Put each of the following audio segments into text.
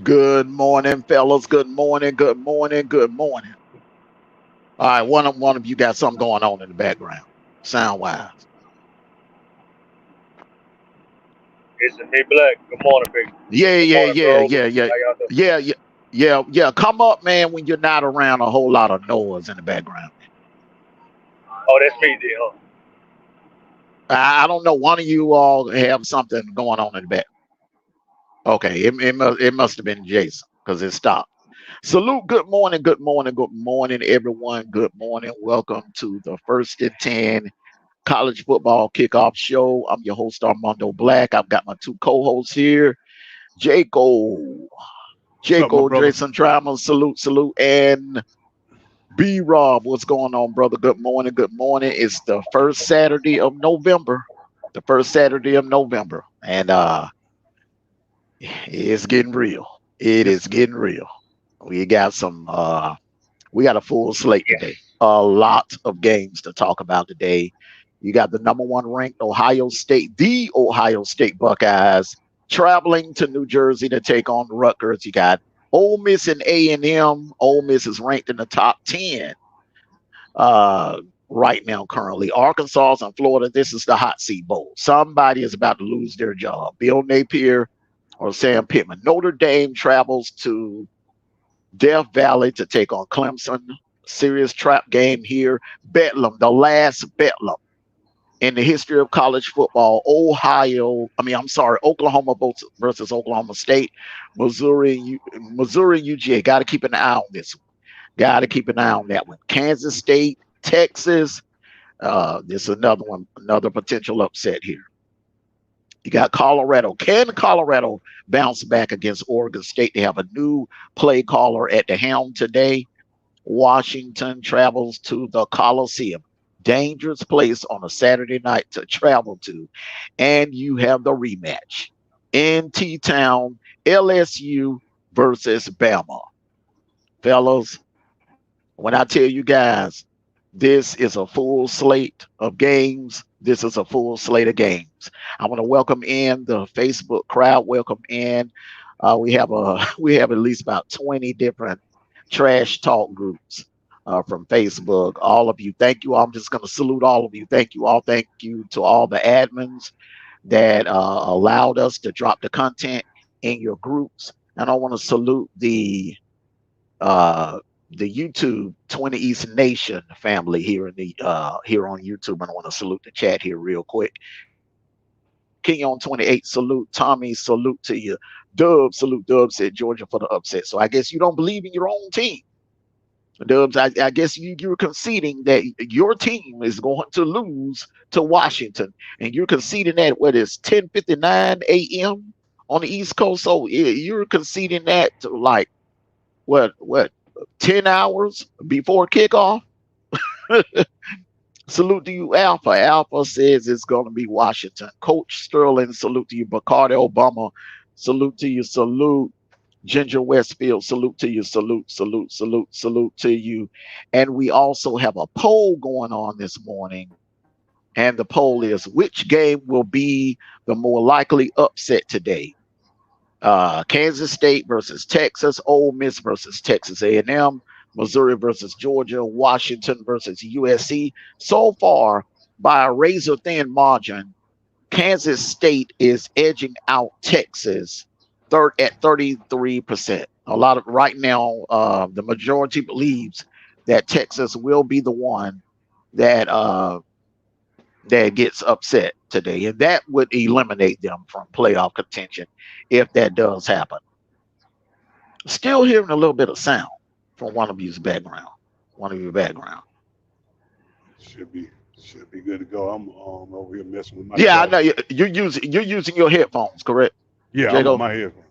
Good morning, fellas. Good morning. Good morning. Good morning. All right, one of you got something going on in the background, sound wise. It's a hey Black. Good morning, big. Yeah, Good yeah, morning, yeah, bro. yeah, yeah, How y'all doing? yeah, yeah, yeah. Come up, man, when you're not around a whole lot of noise in the background. Oh, that's me there, huh? I don't know. One of you all have something going on in the back. Okay, it must have been Jason because it stopped. Salute. Good morning. Good morning. Good morning, everyone. Good morning. Welcome to the First and 10 College Football Kickoff Show. I'm your host, Armando Black. I've got my two co-hosts here, Jaco, What's up, my Jaco, brother? Jason Trauma, salute, and B Rob. What's going on, brother? Good morning. Good morning. It's the first Saturday of November. The first Saturday of November. And it's getting real. It Yes, is getting real. We got we got a full slate Yeah. today. A lot of games to talk about today. You got the number one ranked the Ohio State Buckeyes, traveling to New Jersey to take on Rutgers. You got Ole Miss and A&M. Ole Miss is ranked in the top 10 right now currently. Arkansas and Florida, this is the hot seat bowl. Somebody is about to lose their job. Bill Napier or Sam Pittman. Notre Dame travels to Death Valley to take on Clemson. Serious trap game here. Bedlam, the last Bedlam in the history of college football. Oklahoma versus Oklahoma State. Missouri, UGA. Got to keep an eye on this one. Got to keep an eye on that one. Kansas State, Texas. This is another one, another potential upset here. You got Colorado. Can Colorado bounce back against Oregon State? They have a new play caller at the helm today. Washington travels to the Coliseum. Dangerous place on a Saturday night to travel to. And you have the rematch in T Town, LSU versus Bama. Fellas, when I tell you guys, this is a full slate of games. This is a full slate of games. I want to welcome in the Facebook crowd. Welcome in. We have at least about 20 different trash talk groups from Facebook. All of you, thank you. I'm just going to salute all of you. Thank you all. Thank you to all the admins that allowed us to drop the content in your groups. And I want to salute uh, the YouTube 20 East Nation family here in the here on YouTube. And I want to salute the chat here real quick. King on 28, salute. Tommy, salute to you. Dub, salute. Dub said Georgia for the upset. So I guess you don't believe in your own team. Dubs, I guess you're conceding that your team is going to lose to Washington, and you're conceding that what is 10:59 a.m. on the East Coast. So you're conceding that to like what 10 hours before kickoff. Salute to you, Alpha. Alpha says it's going to be Washington. Coach Sterling, salute to you. Bacardi Obama, salute to you. Salute. Ginger Westfield, salute to you. Salute to you. And we also have a poll going on this morning. And the poll is which game will be the more likely upset today? Kansas State versus Texas, Ole Miss versus Texas A&M, Missouri versus Georgia, Washington versus USC. So far, by a razor thin margin, Kansas State is edging out Texas at 33%. A lot of right now, the majority believes that Texas will be the one that that gets upset today, and that would eliminate them from playoff contention if that does happen. Still hearing a little bit of sound from one of you's background. One of your background. should be should be good to go. I'm over here messing with my Yeah, I daughter. know you're using your headphones, correct, Yeah, I'm on Jago? my headphone.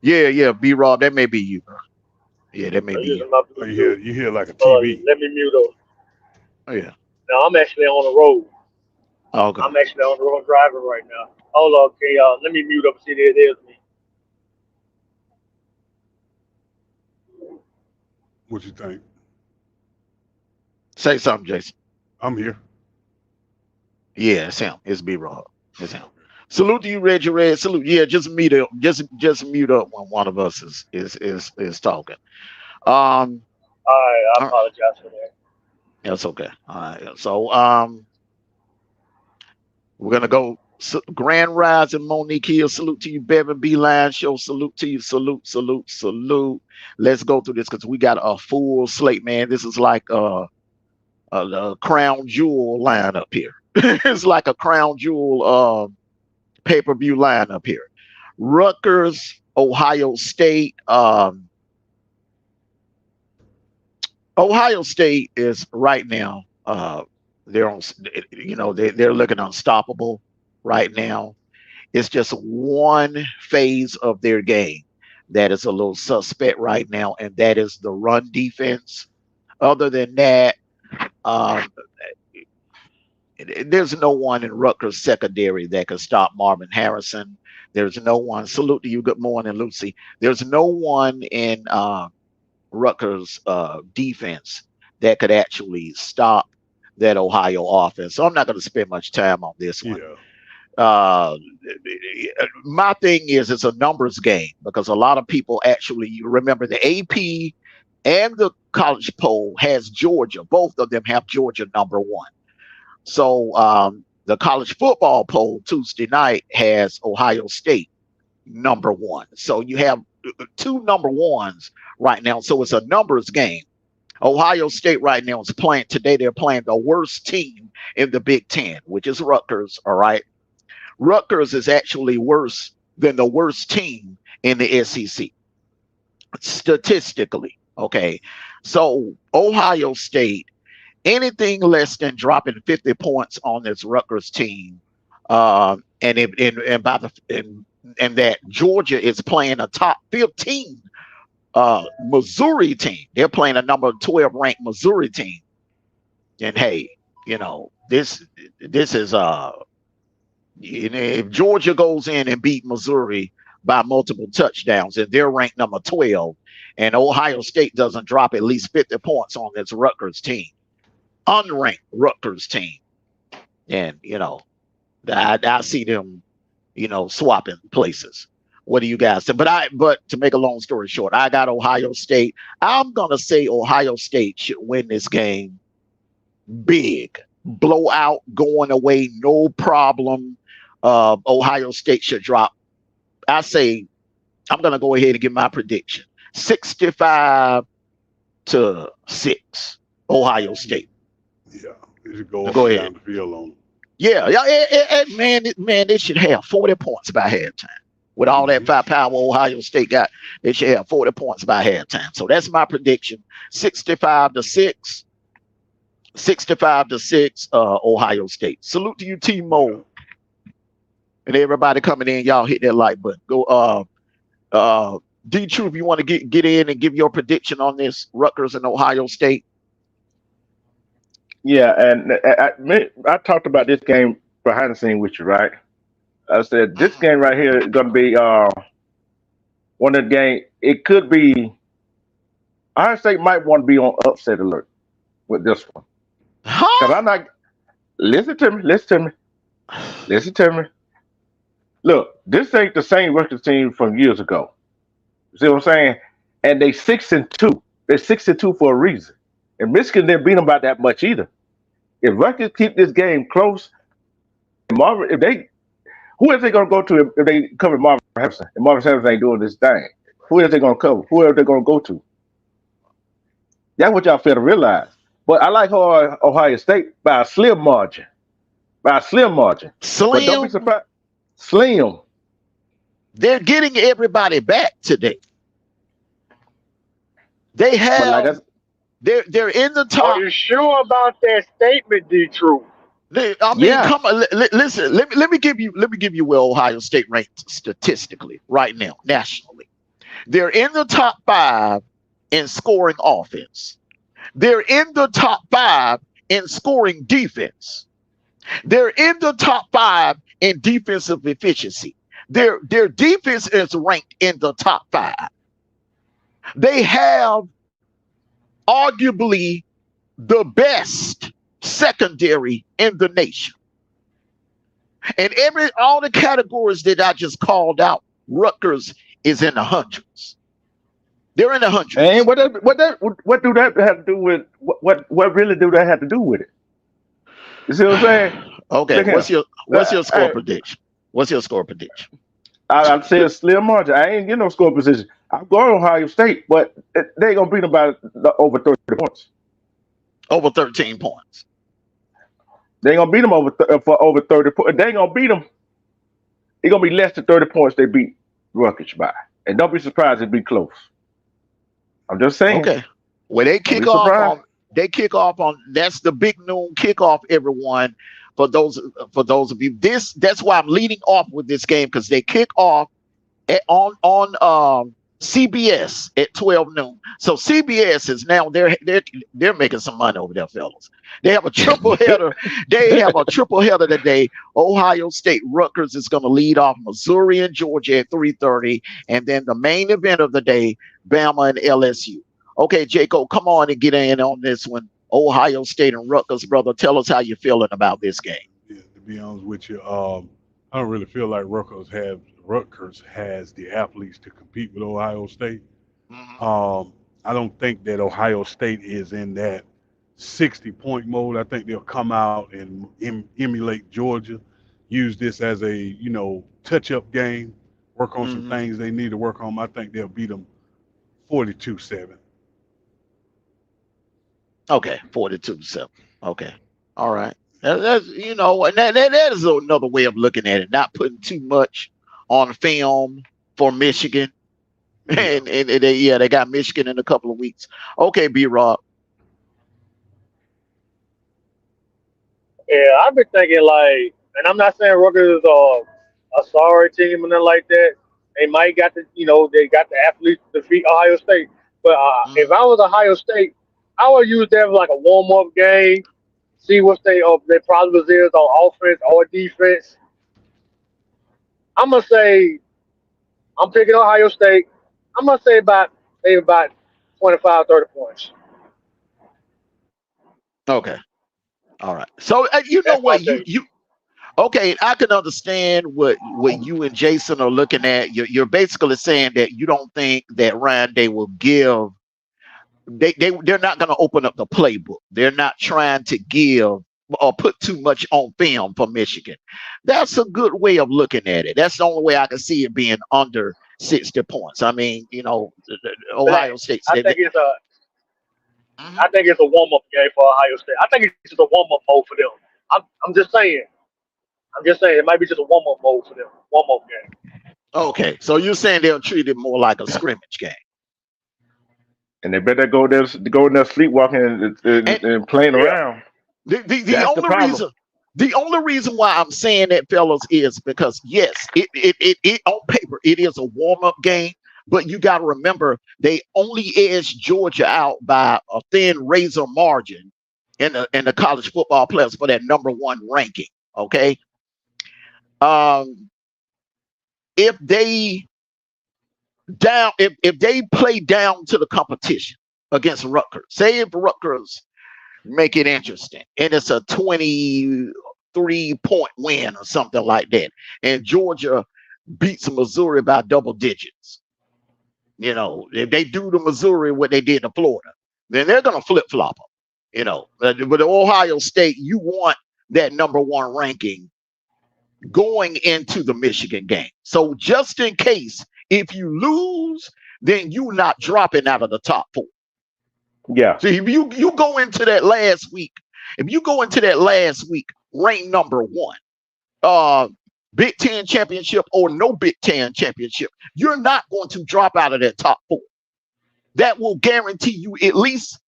Yeah, yeah, B Rob, that may be you. Yeah, that may I'm be you. using my Oh, Bluetooth. you hear like a TV. Let me mute up. Oh, yeah. Now I'm actually on the road. Okay. I'm actually on the road driving right now. Hold on, okay, y'all. Let me mute up and see if there's me. What you think? Say something, Jason. I'm here. Yeah, it's him. It's B Rob. It's him. Salute to you, Reggie Red. Salute. Yeah, just mute up when one of us is talking. Um, All right, I all right, apologize for that. that's okay. All right. So we're gonna go Grand Rise and Monique Hill. Salute to you, Bevan B. Line Show. Salute to you. Salute, salute, salute. Let's go through this because we got a full slate, man. This is like a crown jewel lineup here. It's like a crown jewel pay-per-view lineup here. Rutgers, Ohio State. Ohio State is right now. They're on. They're looking unstoppable right now. It's just one phase of their game that is a little suspect right now, and that is the run defense. Other than that, um, there's no one in Rutgers secondary that can stop Marvin Harrison. There's no one. Salute to you. Good morning, Lucy. There's no one in Rutgers defense that could actually stop that Ohio offense. So I'm not going to spend much time on this one. Yeah. My thing is it's a numbers game because a lot of people actually you remember the AP and the college poll has Georgia. Both of them have Georgia number one. So the college football poll Tuesday night has Ohio State number one. So you have two number ones right now. So it's a numbers game. Ohio State right now is playing today. They're playing the worst team in the Big Ten, which is Rutgers. All right. Rutgers is actually worse than the worst team in the SEC statistically. Okay. So Ohio State, anything less than dropping 50 points on this Rutgers team, and that Georgia is playing a top 15 Missouri team. They're playing a number 12 ranked Missouri team. And hey, this is if Georgia goes in and beat Missouri by multiple touchdowns and they're ranked number 12 and Ohio State doesn't drop at least 50 points on this Rutgers team, unranked Rutgers team, and I see them swapping places. What do you guys say? But to make a long story short, I got Ohio State. I'm gonna say Ohio State should win this game big. Blowout going away, no problem. Ohio State should drop. I say I'm gonna go ahead and give my prediction. 65-6. Ohio State. Yeah. It should go up Go and ahead. down the field on. Yeah, man, they should have 40 points by halftime. With all that firepower Ohio State got, they should have 40 points by halftime. So that's my prediction. 65-6. 65-6, Ohio State. Salute to you, T-Mo. And everybody coming in, y'all hit that like button. Go D-Truth, you want to get in and give your prediction on this, Rutgers and Ohio State? Yeah, and I talked about this game behind the scene with you, right? I said this game right here is going to be one of the game. It could be. Ohio State might want to be on upset alert with this one because I'm not. Listen to me. Look, this ain't the same Rutgers team from years ago. See what I'm saying? And they 6-2. They're 6-2 for a reason. And Michigan didn't beat them by that much either. If Rutgers keep this game close, Marvin, who is they going to go to if they cover Marvin Harrison? And Marvin Harrison ain't doing this thing. Who is they going to cover? Who are they going to go to? That's what y'all fail to realize. But I like Ohio State by a slim margin. But don't be surprised. Slim. They're getting everybody back today. They have. They're in the top. Are you sure about that statement, D-Truth? Come on. Listen. Let me give you where Ohio State ranked statistically right now, nationally. They're in the top 5 in scoring offense. They're in the top 5 in scoring defense. They're in the top 5 in defensive efficiency. Their defense is ranked in the top 5. They have arguably the best secondary in the nation. And all the categories that I just called out, Rutgers is in the hundreds. They're in the hundreds. And what do that have to do with what really do that have to do with it? You see what I'm saying? Okay, Look what's here. your score I, prediction? What's your score prediction? I'm saying a slim margin. I ain't get no score position. I'm going Ohio State, but they ain't gonna beat them by over 30 points. Over 13 points. They ain't gonna beat them for over 30 points. They ain't gonna beat them. It's gonna be less than 30 points they beat Rutgers by, and don't be surprised if it be close. I'm just saying. Okay. Well, they kick off on. That's the big noon kickoff. Everyone, for those of you, that's why I'm leading off with this game, because they kick off on CBS at 12 noon. So CBS is now they're making some money over there, fellas. They have a triple header. They have a triple header today. Ohio State, Rutgers is going to lead off Missouri and Georgia at 3:30, and then the main event of the day, Bama and LSU. Okay, Jacob, come on and get in on this one. Ohio State and Rutgers, brother. Tell us how you're feeling about this game. Yeah, to be honest with you, I don't really feel like Rutgers has the athletes to compete with Ohio State. I don't think that Ohio State is in that 60-point mode. I think they'll come out and emulate Georgia, use this as a touch-up game, work on some things they need to work on. I think they'll beat them 42-7. Okay, 42-7. Okay, all right. That's and that is another way of looking at it. Not putting too much on film for Michigan, and they got Michigan in a couple of weeks. Okay, B-Rob. Yeah, I've been thinking and I'm not saying Rutgers is a sorry team and nothing like that. They might got they got the athletes to defeat Ohio State. But if I was Ohio State, I would use that as like a warm-up game, see what their problems is on offense or defense. I'm gonna say I'm picking Ohio State. I'm gonna say about 25, 30 points. Okay, all right. So you know what you okay, I can understand what you and Jason are looking at. You're basically saying that you don't think that Ryan Day will give. They're not going to open up the playbook. They're not trying to give or put too much on film for Michigan. That's a good way of looking at it. That's the only way I can see it being under 60 points. I mean, Ohio State. I think it's a warm-up game for Ohio State. I think it's just a warm-up mode for them. I'm just saying it might be just a warm-up mode for them. Warm-up game. Okay, so you're saying they'll treat it more like a scrimmage game. And they better go there sleepwalking and playing around. The only reason why I'm saying that, fellas, is because yes, it on paper it is a warm-up game, but you got to remember they only edged Georgia out by a thin razor margin in the college football players for that number 1 ranking. Okay, if they play down to the competition against Rutgers, say if Rutgers make it interesting and it's a 23-point win or something like that, and Georgia beats Missouri by double digits, if they do to Missouri what they did to Florida, then they're going to flip-flop them. But Ohio State, you want that number 1 ranking going into the Michigan game. So just in case, if you lose, then you're not dropping out of the top 4. Yeah. So if you go into that last week, ranked number 1, Big Ten championship or no Big Ten championship, you're not going to drop out of that top 4. That will guarantee you at least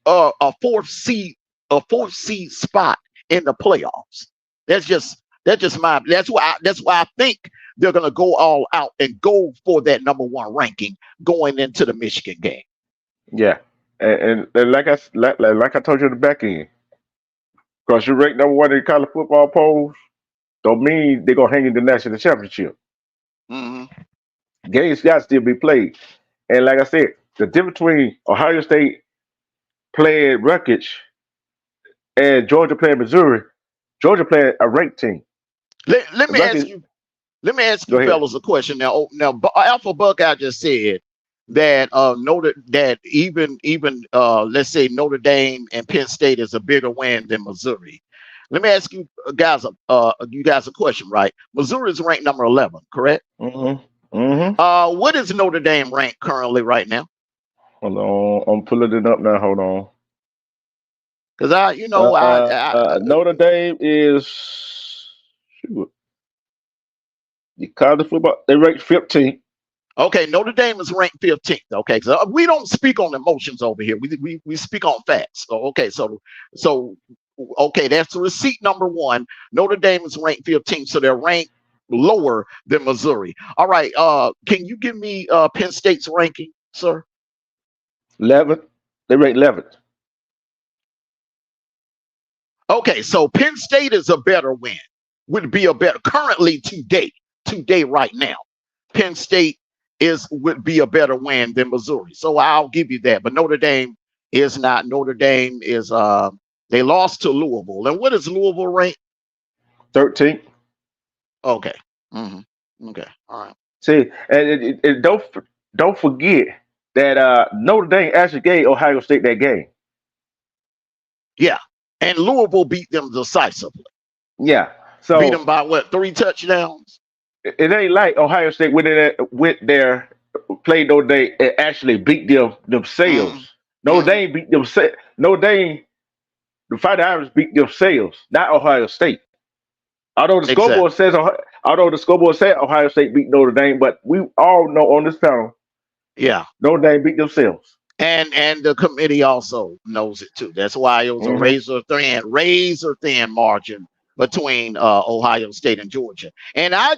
a fourth seed spot in the playoffs. That's why I think they're going to go all out and go for that number 1 ranking going into the Michigan game. Yeah, and like I told you at the back end, because you rank number 1 in college football polls, don't mean they're gonna hang in the national championship. Games got to still be played, and like I said, the difference between Ohio State playing Rutgers and Georgia playing Missouri, Georgia playing a ranked team. Let me ask Lucky, you. Let me ask go you, ahead. fellas, a question now. Alpha Buckeye just said that even let's say Notre Dame and Penn State is a bigger win than Missouri. Let me ask you guys a question, right? Missouri is ranked number 11, correct? Mm-hmm. Mm-hmm. What is Notre Dame ranked currently right now? Hold on, I'm pulling it up now. Hold on. Because Notre Dame is shoot, the college football. They ranked 15th. okay, Notre Dame is ranked 15th. Okay, so we don't speak on emotions over here. We speak on facts. So okay, that's receipt number one. Notre Dame is ranked 15th, so they're ranked lower than Missouri. All right, can you give me Penn State's ranking, sir? 11th. They ranked 11th. Okay, so Penn State is a better win. Would be a better currently today right now. Penn State would be a better win than Missouri. So I'll give you that. But Notre Dame is not. Notre Dame is they lost to Louisville. And what is Louisville ranked? 13th. Okay. Okay. All right. See, and don't forget that Notre Dame actually gave Ohio State that game. Yeah. And Louisville beat them decisively. Yeah. So beat them by what, 3 touchdowns? It ain't like Ohio State went there, played Notre Dame, and actually beat themselves. Notre Dame beat themselves. Notre Dame, the Fighting Irish beat themselves, not Ohio State. Although the scoreboard says Ohio State beat Notre Dame, but we all know on this panel, yeah, Notre Dame beat themselves. And the committee also knows it too. That's why it was a razor thin margin between Ohio State and Georgia. And I'm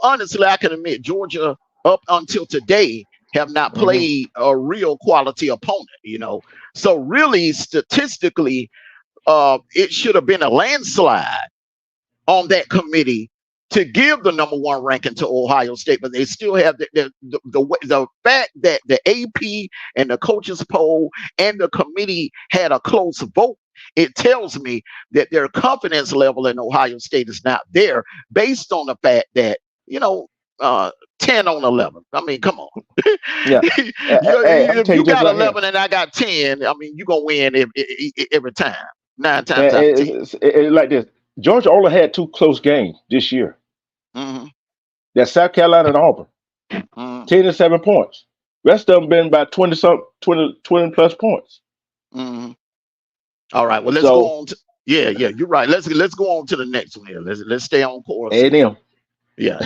honestly, I can admit Georgia up until today have not played a real quality opponent. So really statistically, it should have been a landslide on that committee to give the number 1 ranking to Ohio State, but they still have the fact that the AP and the coaches poll and the committee had a close vote. It tells me that their confidence level in Ohio State is not there, based on the fact that 10 on 11. I mean, come on. Yeah. If you got 11 and I got 10, I mean, you're gonna win every time. 9 times out of 10. It's like this. Georgia only had 2 close games this year. That's South Carolina and Auburn. 10 and 7 points. Rest of them been about 20 plus points. All right. Well, let's go on. Yeah, you're right. Let's go on to the next one here. Let's stay on course. A&M. Yeah,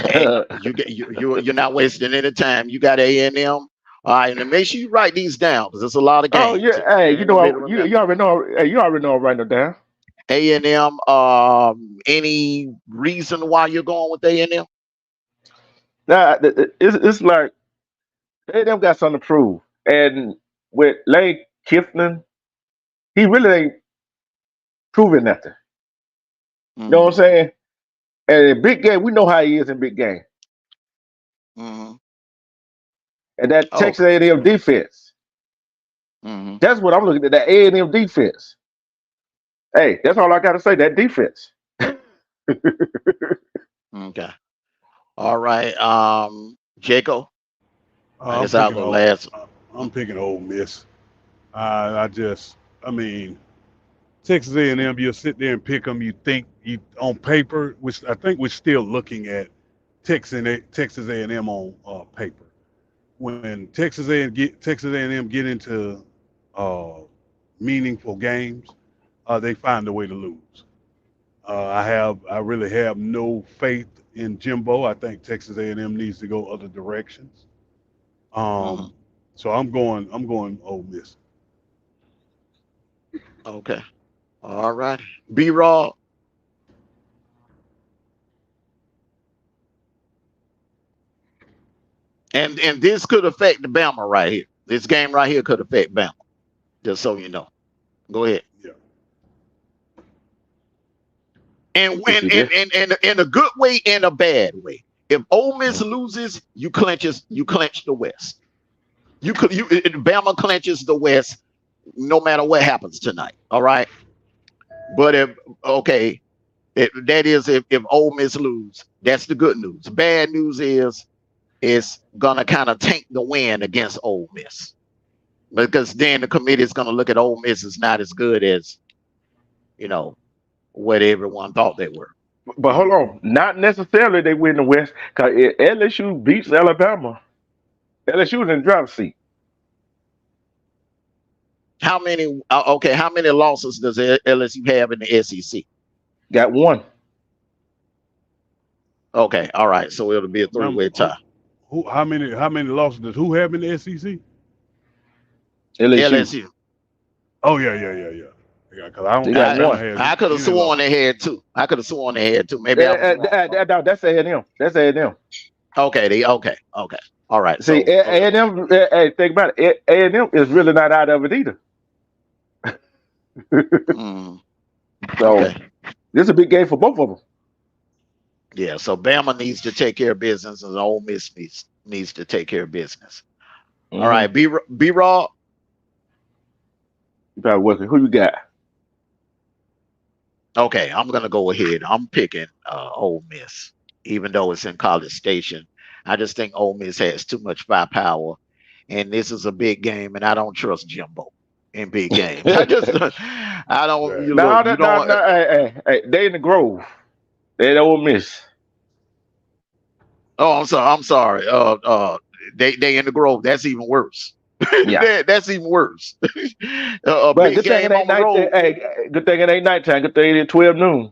you're not wasting any time. You got A&M. All right, and make sure you write these down because there's a lot of games. Oh yeah, hey, you already know. Hey, you already know I'm writing them down. A&M. Any reason why you're going with A&M? Nah, it's like A&M got something to prove, and with Lane Kiffin, he really ain't proving nothing. You know what I'm saying? And in big game, we know how he is in big game. And that Texas A&M defense. That's what I'm looking at. That A&M defense. Hey, that's all I got to say. That defense. Okay. All right. Jacob. I'm picking Ole Miss. I mean, Texas A&M, you'll sit there and pick them. You think on paper, which I think we're still looking at Texas A&M on paper. When Texas A&M get into meaningful games, they find a way to lose. I really have no faith in Jimbo. I think Texas A&M needs to go other directions. So I'm going Ole Miss. Okay. All right. B-Raw. And this could affect the Bama right here. This game right here could affect Bama. Just so you know. Go ahead. Yeah. And when in a good way and a bad way. If Ole Miss loses, you clinch the West. Bama clinches the West no matter what happens tonight. All right. But if That is if Ole Miss lose. That's the good news. The bad news is it's gonna kind of tank the win against Ole Miss, because then the committee is gonna look at Ole Miss as not as good as what everyone thought they were. But hold on, not necessarily they win the West because LSU beats Alabama. LSU is in the driver's seat. How many? Okay, how many losses does LSU have in the SEC? Got one. Okay, all right. So it'll be a three-way tie. How many losses does who have in the SEC? LSU. Oh yeah. Yeah, because I could have sworn they had two. Maybe that's A&M. That's A&M. Okay, okay. All right. See, A&M. Hey, think about it. A&M is really not out of it either. So this is a big game for both of them. Yeah. So Bama needs to take care of business, and Ole Miss needs to take care of business. All right, B-Raw. You probably working. Who you got? Okay, I'm gonna go ahead. I'm picking Ole Miss, even though it's in College Station. I just think Ole Miss has too much firepower, and this is a big game, and I don't trust Jimbo in big games. I don't. No. Hey, they in the Grove. They in Ole Miss. Oh, I'm sorry. They in the Grove. That's even worse. Yeah, that's even worse. But good thing it ain't night. Hey, good thing it ain't nighttime. Good thing it ain't 12 noon.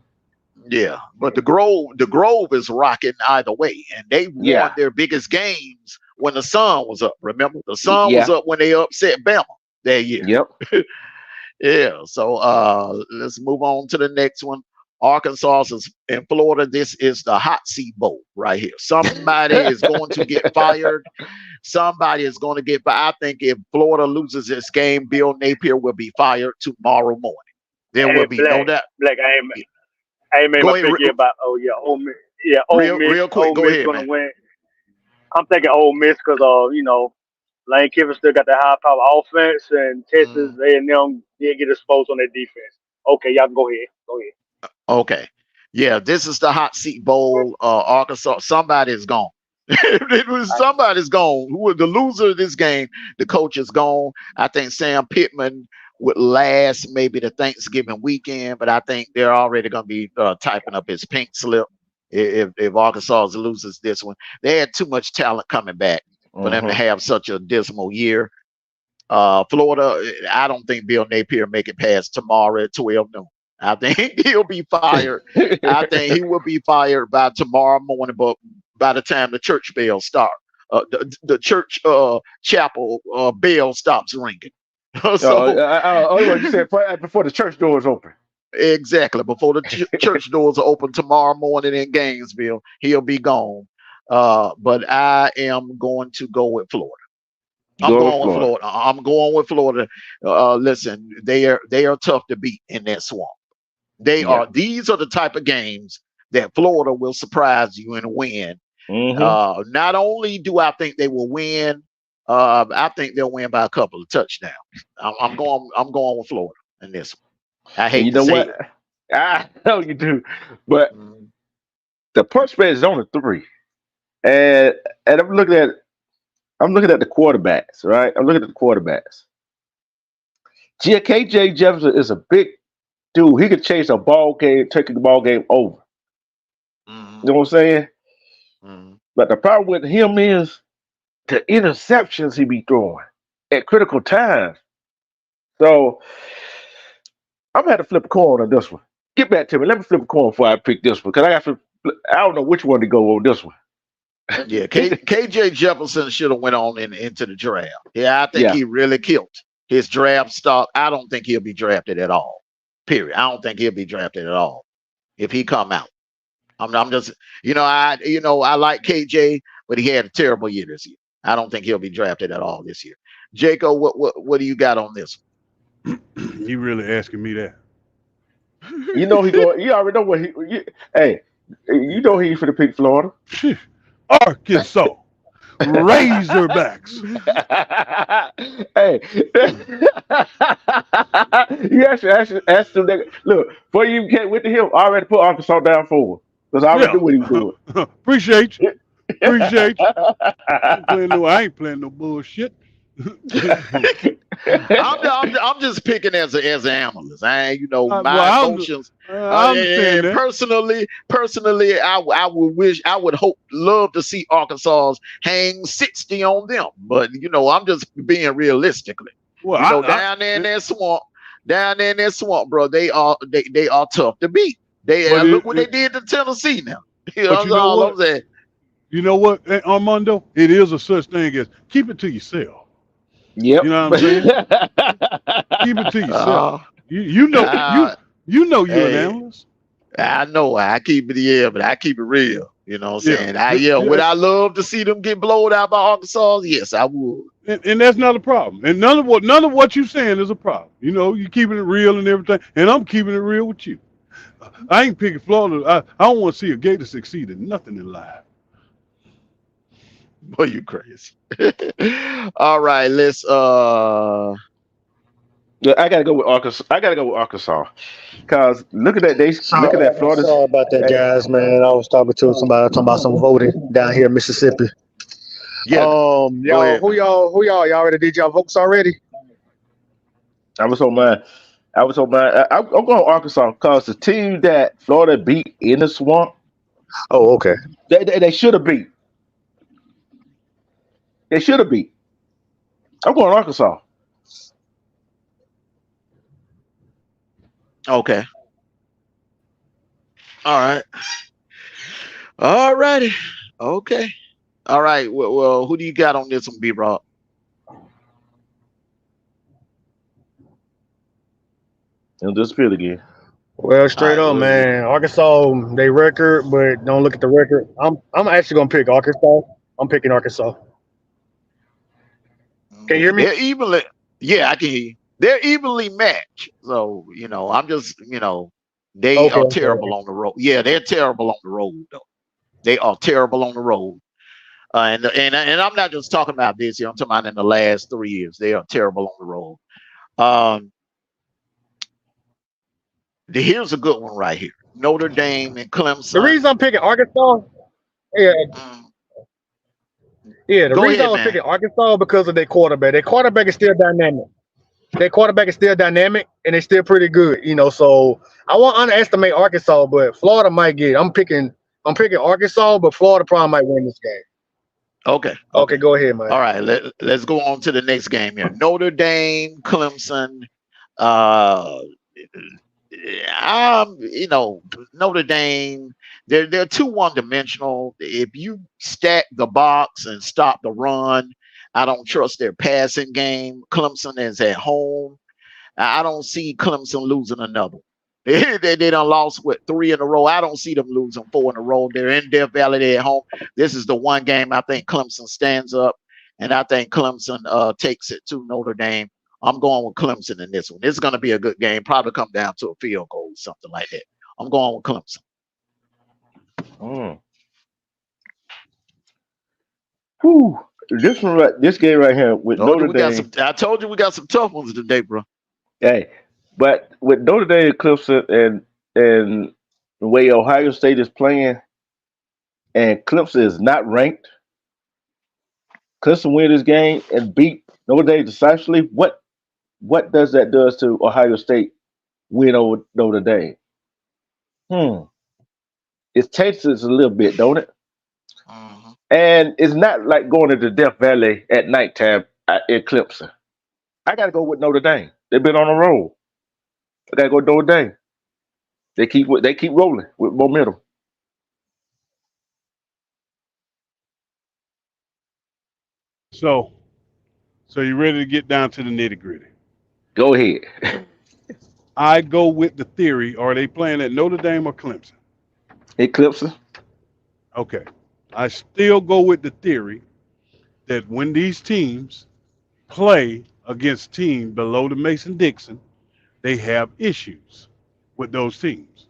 Yeah, but the Grove is rocking either way, and they won their biggest games when the sun was up. Remember, the sun was up when they upset Bama that year. Yep. Yeah. So let's move on to the next one. Arkansas is in Florida. This is the hot seat bowl right here. Somebody is going to get fired. Somebody is going to get fired. I think if Florida loses this game, Bill Napier will be fired tomorrow morning. There will be no doubt. Black, I ain't made my pick about Ole Miss. Yeah, Ole Miss. Real quick, go ahead, gonna man. win. I'm thinking Ole Miss because Lane Kiffin still got the high power offense, and Texas A&M did get exposed on their defense. Okay, y'all can go ahead. Okay. Yeah, this is the hot seat bowl. Arkansas. Somebody's gone. Somebody's gone. Who was the loser of this game? The coach is gone. I think Sam Pittman would last maybe the Thanksgiving weekend, but I think they're already going to be typing up his pink slip if Arkansas loses this one. They had too much talent coming back for them to have such a dismal year. Florida, I don't think Bill Napier make it past tomorrow at 12 noon. I think he'll be fired. I think he will be fired by tomorrow morning, but by the time the church bell start, the church chapel bell stops ringing. You said before the church doors open. Exactly. Before the church doors are open tomorrow morning in Gainesville, he'll be gone. But I am going to go with Florida. I'm going with Florida. Listen, they are tough to beat in that swamp. These are the type of games that Florida will surprise you and win. Not only do I think they will win, I think they'll win by a couple of touchdowns. I'm going with Florida in this one. I hate to say it. I know you do, but the punch spread is only 3, and I'm looking at the quarterbacks, right? I'm looking at the quarterbacks. KJ Jefferson is a big dude. He could change a ball game, taking the ball game over. You know what I'm saying? But the problem with him is the interceptions he be throwing at critical times. So I'm gonna have to flip a coin on this one. Get back to me. Let me flip a coin before I pick this one, because I don't know which one to go on this one. Yeah, KJ Jefferson should have went on into the draft. Yeah, I think he really killed his draft stock. I don't think he'll be drafted at all. Period. I don't think he'll be drafted at all if he come out. I'm just, I like KJ, but he had a terrible year this year. I don't think he'll be drafted at all this year. Jacob, what do you got on this one? You really asking me that? You already know what you know he's for the pick Florida. Arkansas. Razorbacks. Hey, you actually ask them. Look, before you get with him, I already put Arkansas down forward because I already Yeah. knew what he was Appreciate you. Appreciate you. doing. I ain't playing no bullshit. I'm just picking as an analyst. Well, My emotions. I understand And that. personally, I would love to see Arkansas hang 60 on them. But I'm just being realistically. Well, Down there in that swamp, bro, they are tough to beat. Look what they did to Tennessee now. But you know all what? I'm saying. You know what, Armando? It is a such thing as keep it to yourself. Yep. You know what I'm saying? Keep it to yourself. You know you're an Hey, analyst. I know I keep it but I keep it real. You know what I'm saying? Would I love to see them get blown out by Arkansas? Yes, I would. And that's not a problem. And none of what you're saying is a problem. You keeping it real and everything. And I'm keeping it real with you. I ain't picking Florida. I don't want to see a Gator succeed in nothing in life. Boy, you crazy. All right, let's Yeah, I gotta go with Arkansas. Cause look at that. Look at that Florida. Sorry about that, guys, man. I was talking to somebody talking about some voting down here in Mississippi. yeah, go Y'all, ahead. who y'all already did y'all votes already? I was on mine. I'm going Arkansas because the team that Florida beat in the swamp, Oh, okay. they should have beat. They should have beat. I'm going Arkansas. Okay. All right. All righty. Okay. All right. Well, who do you got on this one, B-Rock? It'll disappear again. Well, straight All up, right. man. Arkansas, they record, but don't look at the record. I'm actually gonna pick Arkansas. I'm picking Arkansas. Can you hear me? They're evenly. Yeah, I can hear you. They're evenly matched. So I'm just they Okay, are okay. terrible on the road. Yeah, they're terrible on the road though. They are terrible on the road. And I'm not just talking about this year. I'm talking about in the last 3 years. They are terrible on the road. Here's a good one right here. Notre Dame and The Clemson. reason I'm picking Arkansas, yeah, Mm, yeah. The Go reason I ahead, was man. picking Arkansas because of their quarterback. Their quarterback is still dynamic. Their quarterback is still dynamic, and they're still pretty good. So I won't underestimate Arkansas, but Florida might get. I'm picking Arkansas, but Florida probably might win this game. Okay. Okay, go ahead, man. All right. Let's go on to the next game here. Notre Dame, Clemson. Uh, Notre Dame, they're too one-dimensional. If you stack the box and stop the run, I don't trust their passing game. Clemson is at home. I don't see Clemson losing another. They done lost 3 in a row. I don't see them losing 4 in a row. They're in Death Valley. They're at home. This is the one game I think Clemson stands up, and I think Clemson takes it to Notre Dame. I'm going with Clemson in this one. This is going to be a good game. Probably come down to a field goal, something like that. I'm going with Clemson. Mm. Whew. This game right here with Notre Dame. I told you we got some tough ones today, bro. Hey, but with Notre Dame, Clemson, and the way Ohio State is playing, and Clemson is not ranked. Clemson win this game and beat Notre Dame decisively. What does that does to Ohio State win over Notre Dame? It tastes a little bit, don't it? Mm-hmm. And it's not like going to the Death Valley at nighttime in Clemson. I got to go with Notre Dame. They've been on a roll. I got to go with Notre Dame. They keep rolling with momentum. So you ready to get down to the nitty gritty? Go ahead. I go with the theory. Are they playing at Notre Dame or Clemson? Hey, Clemson. Okay. I still go with the theory that when these teams play against teams below the Mason-Dixon, they have issues with those teams.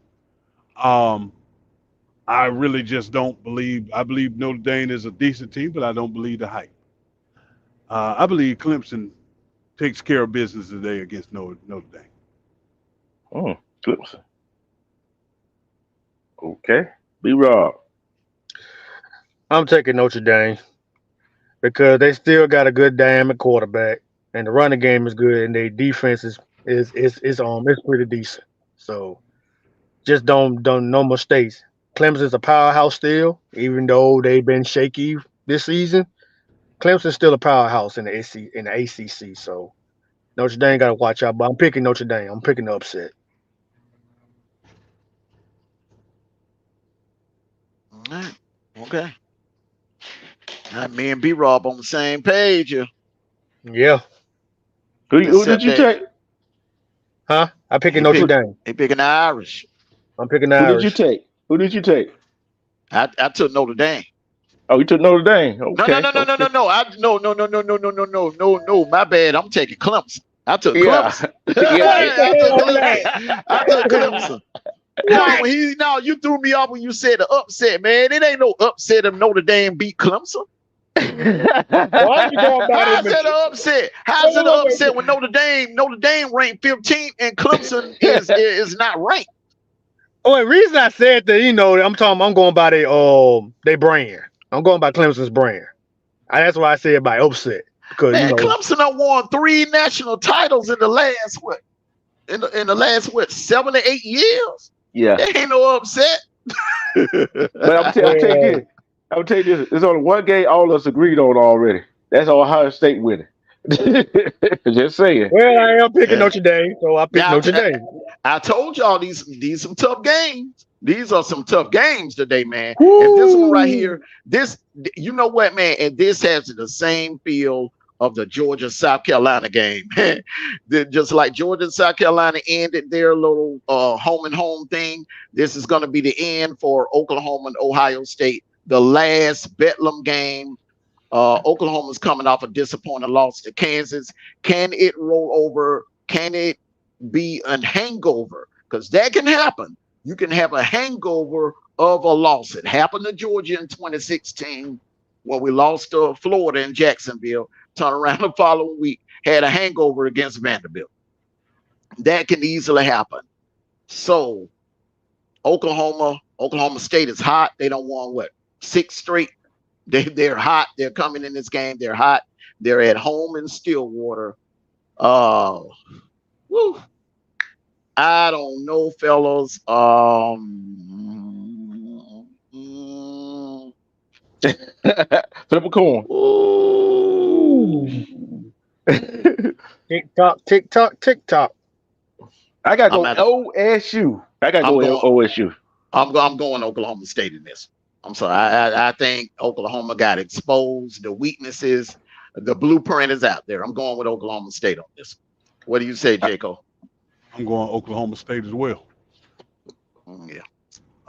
I really just don't believe. I believe Notre Dame is a decent team, but I don't believe the hype. I believe Clemson takes care of business today against Notre Dame. Clemson. Okay. B-Rob. I'm taking Notre Dame because they still got a good dynamic quarterback, and the running game is good, and their defense is pretty decent. So just don't no mistakes. Clemson's a powerhouse still, even though they've been shaky this season. Clemson's still a powerhouse in the ACC. So Notre Dame got to watch out. But I'm picking Notre Dame. I'm picking the upset. All right. Okay. All right, me and B-Rob on the same page. Yeah. Who did you take? Huh? I'm picking Notre Dame. He picking the Irish. I'm picking the Who Irish. did you take? Who did you take? I took Notre Dame. Oh, you took Notre Dame. Okay. No. No. My bad. I'm taking Clemson. I took Clemson. I took Clemson. No, you threw me off when you said the upset, man. It ain't no upset if Notre Dame beat Clemson. Why are you going about How's it an upset? How's it an upset when Notre Dame ranked 15th and Clemson is not ranked? Oh, the reason I said that, I'm going by their brand. I'm going by Clemson's brand. That's why I said by upset. Because Clemson have won 3 national titles in the last in the last 7 to 8 years. Yeah. There ain't no upset. But I'm tell you this. There's only one game all of us agreed on already. That's Ohio State winning. Just saying. Well, I am picking Notre Dame, so I picked Notre Dame. I told y'all these some tough games. These are some tough games today, man. Woo! And this one right here, you know what, man? And this has the same feel of the Georgia-South Carolina game. Just like Georgia and South Carolina ended their little home and home thing, this is going to be the end for Oklahoma and Ohio State. The last Bedlam game. Oklahoma's coming off a disappointing loss to Kansas. Can it roll over? Can it be a hangover? Because that can happen. You can have a hangover of a loss. It happened to Georgia in 2016 when we lost to Florida in Jacksonville. Turn around the following week, had a hangover against Vanderbilt. That can easily happen. So Oklahoma State is hot. They don't want 6 straight. They're hot. They're coming in this game. They're hot. They're at home in Stillwater. Woo. I don't know, fellas. Flip a coin. Ooh. Tick tock. I gotta go OSU. OSU. I'm going Oklahoma State in this. I'm sorry. I think Oklahoma got exposed. The weaknesses, the blueprint is out there. I'm going with Oklahoma State on this. What do you say, Jaco? I'm going Oklahoma State as well. Yeah.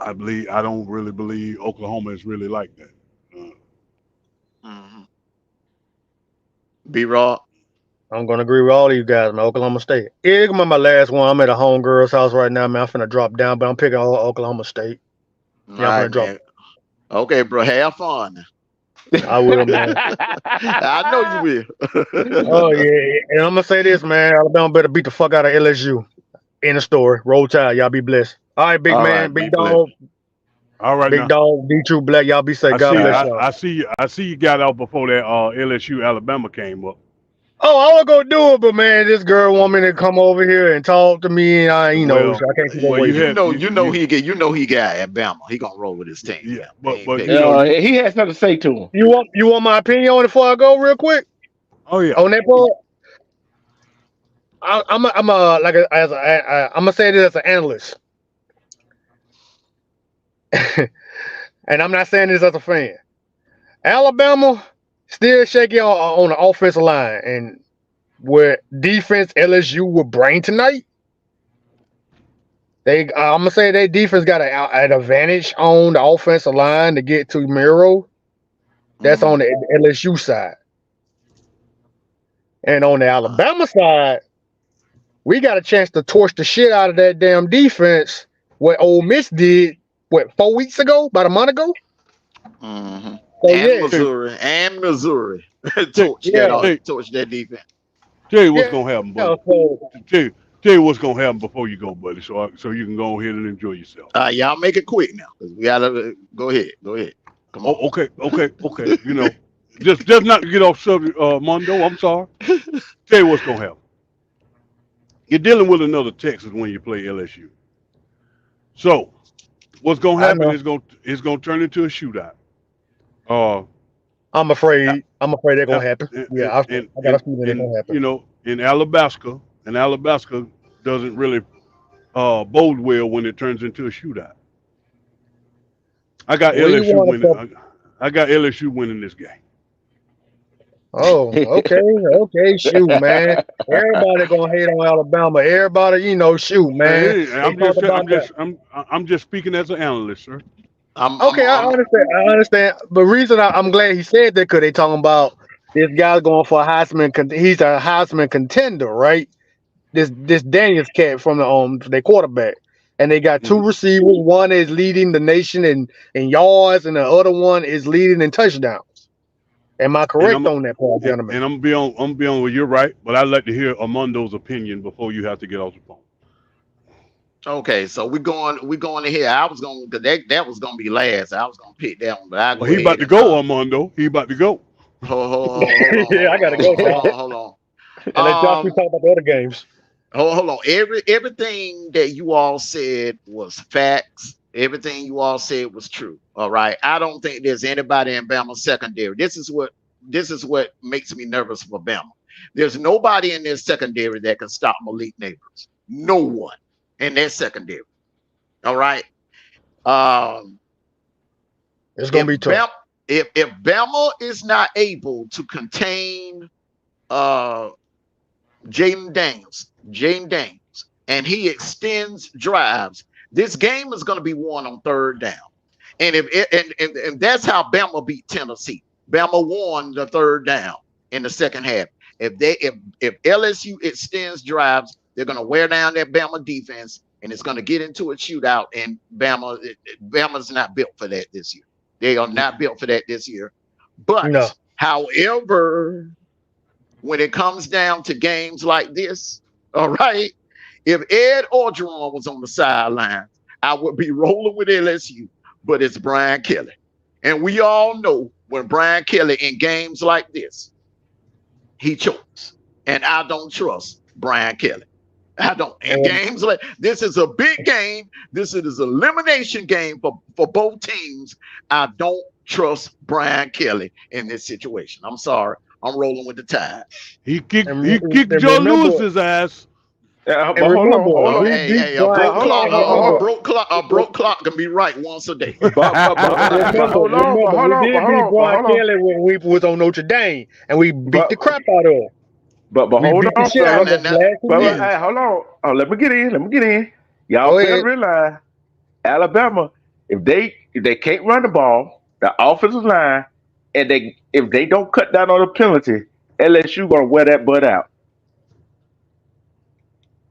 I don't really believe Oklahoma is really like that. B-Rob? I'm going to agree with all of you guys, man. Oklahoma State. Yeah, it's my last one. I'm at a homegirl's house right now, man. I'm finna drop down, but I'm picking Oklahoma State. Yeah, I'm finna drop. Okay, bro. Have fun. I will, man. I know you will. Oh, yeah. And I'm going to say this, man. Alabama better beat the fuck out of LSU. In the story. Roll Tide. Y'all be blessed. All right, big man. Big dog. All right, big dog. D True Black. Y'all be safe. God bless y'all. I see you got out before that LSU Alabama came up. Oh, I was gonna do it, but man, this girl want me to come over here and talk to me, and so I can't see no way. You know he got Alabama. He gonna roll with his team. Yeah, but he has nothing to say to him. You want my opinion on it before I go, real quick? Oh yeah. On that part, I'm gonna say this as an analyst, and I'm not saying this as a fan. Alabama still shaky on the offensive line, and where defense LSU will bring tonight, I'm gonna say their defense got an advantage on the offensive line to get to Miro. That's on the LSU side, and on the Alabama side, we got a chance to torch the shit out of that damn defense. What Ole Miss did what, 4 weeks ago, about a month ago. Mm-hmm. So And yeah, Missouri torch yeah, that defense. Tell you what's yeah. gonna happen, So buddy. Tell you what's gonna happen before you go, buddy. So you can go ahead and enjoy yourself. Y'all make it quick now, because we gotta go ahead. Come on. Oh, okay. You know, just not to get off subject, Mondo. I'm sorry. Tell you what's gonna happen. You're dealing with another Texas when you play LSU. So what's gonna I happen know. is gonna turn into a shootout. Uh, I'm afraid they're gonna happen. and Yeah, and I got a and, feeling they're and gonna happen. you know, in Alabaska doesn't really bode well when it turns into a shootout. I got We LSU want to. winning. I got LSU winning this game. Oh, okay, shoot, man. Everybody gonna hate on Alabama. Everybody, shoot, man. Hey, They talk about that. I'm just speaking as an analyst, sir. Okay, I understand. I understand. The reason I'm glad he said that because they talking about this guy's going for a Heisman. He's a Heisman contender, right? This Daniels cat from their quarterback, and they got two receivers. One is leading the nation in yards, and the other one is leading in touchdowns. Am I correct on that part, gentlemen? And I'm beyond. Well, you're right, but I'd like to hear Armando's opinion before you have to get off the phone. Okay, so we're going to here. I was going because that was going to be last. I was going to pick that one, but I go. Well, he about to go, Armando. He about to go. Hold on. Yeah, I gotta go. Hold on. And let Josh talk about the other games. Hold on. Everything that you all said was facts. Everything you all said was true. All right. I don't think there's anybody in Bama secondary. This is what makes me nervous for Bama. There's nobody in their secondary that can stop Malik Neighbors. No one in their secondary. All right. It's gonna be tough. If Bama is not able to contain Jaden Daniels, and he extends drives, this game is going to be won on third down. And and that's how Bama beat Tennessee. Bama won the third down in the second half. If LSU extends drives, they're going to wear down that Bama defense, and it's going to get into a shootout. And Bama's not built for that this year. They are not built for that this year. But No. However, when it comes down to games like this, all right, if Ed Orgeron was on the sideline, I would be rolling with LSU, but it's Brian Kelly. And we all know when Brian Kelly in games like this, he chokes. And I don't trust Brian Kelly. I don't. In games like this is a big game. This is an elimination game for both teams. I don't trust Brian Kelly in this situation. I'm sorry. I'm rolling with the tide. He kicked Joe Lewis's ass. But hold on. A broke clock can be right once a day. Hold on. We did beat Brian Kelly when we was on Notre Dame, and we beat the crap out of him. But hold on. Hey, hold on. Oh, let me get in. Y'all fail to realize Alabama, if they can't run the ball, the offensive line, and if they don't cut down on the penalty, LSU gonna wear that butt out.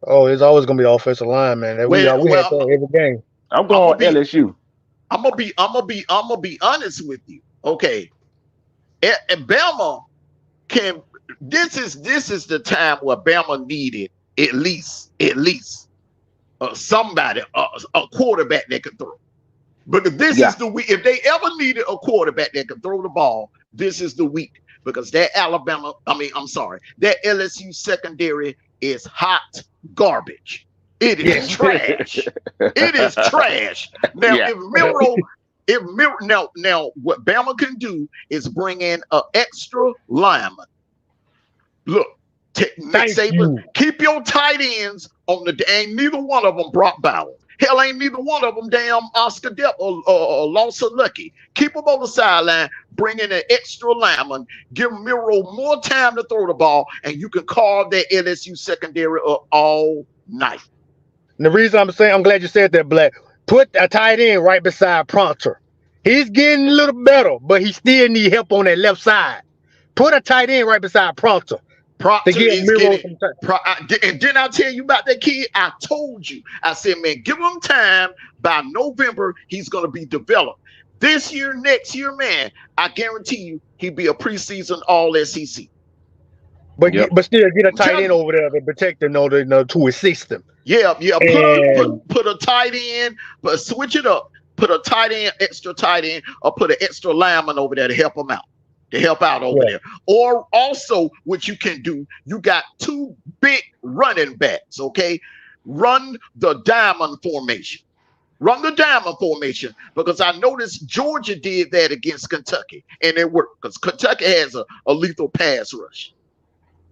Oh, it's always gonna be offensive line, man. We had that every game. I'm going LSU. I'm gonna be honest with you. Okay, Bama can. This is the time where Bama needed at least somebody, a quarterback that could throw. But this is the week. If they ever needed a quarterback that could throw the ball, this is the week, because that that LSU secondary is hot garbage. It is trash. It is trash. Now, now what Bama can do is bring in an extra lineman. Look, Nick Saban, keep your tight ends on ain't neither one of them Brock Bowers. Hell, ain't neither one of them damn Oscar Depp or Lawson Lucky. Keep them on the sideline, bring in an extra lineman, give Miro more time to throw the ball, and you can carve that LSU secondary up all night. And the reason I'm glad you said that, Black. Put a tight end right beside Pronter. He's getting a little better, but he still need help on that left side. Put a tight end right beside Pronter. To give is Miro getting. some time. And didn't I tell you about that kid? I told you. I said, man, give him time. By November, he's going to be developed. This year, next year, man, I guarantee you, he'll be a preseason All SEC. But Yep. but still get a tight telling end over there to protect him, to assist him. Yeah. And- Put a tight end, but switch it up. Put a tight end, extra tight end, or put an extra lineman over there to help him out. To help out over there. Or also, what you can do, you got two big running backs, okay? Run the diamond formation. Run the diamond formation, because I noticed Georgia did that against Kentucky, and it worked because Kentucky has a lethal pass rush.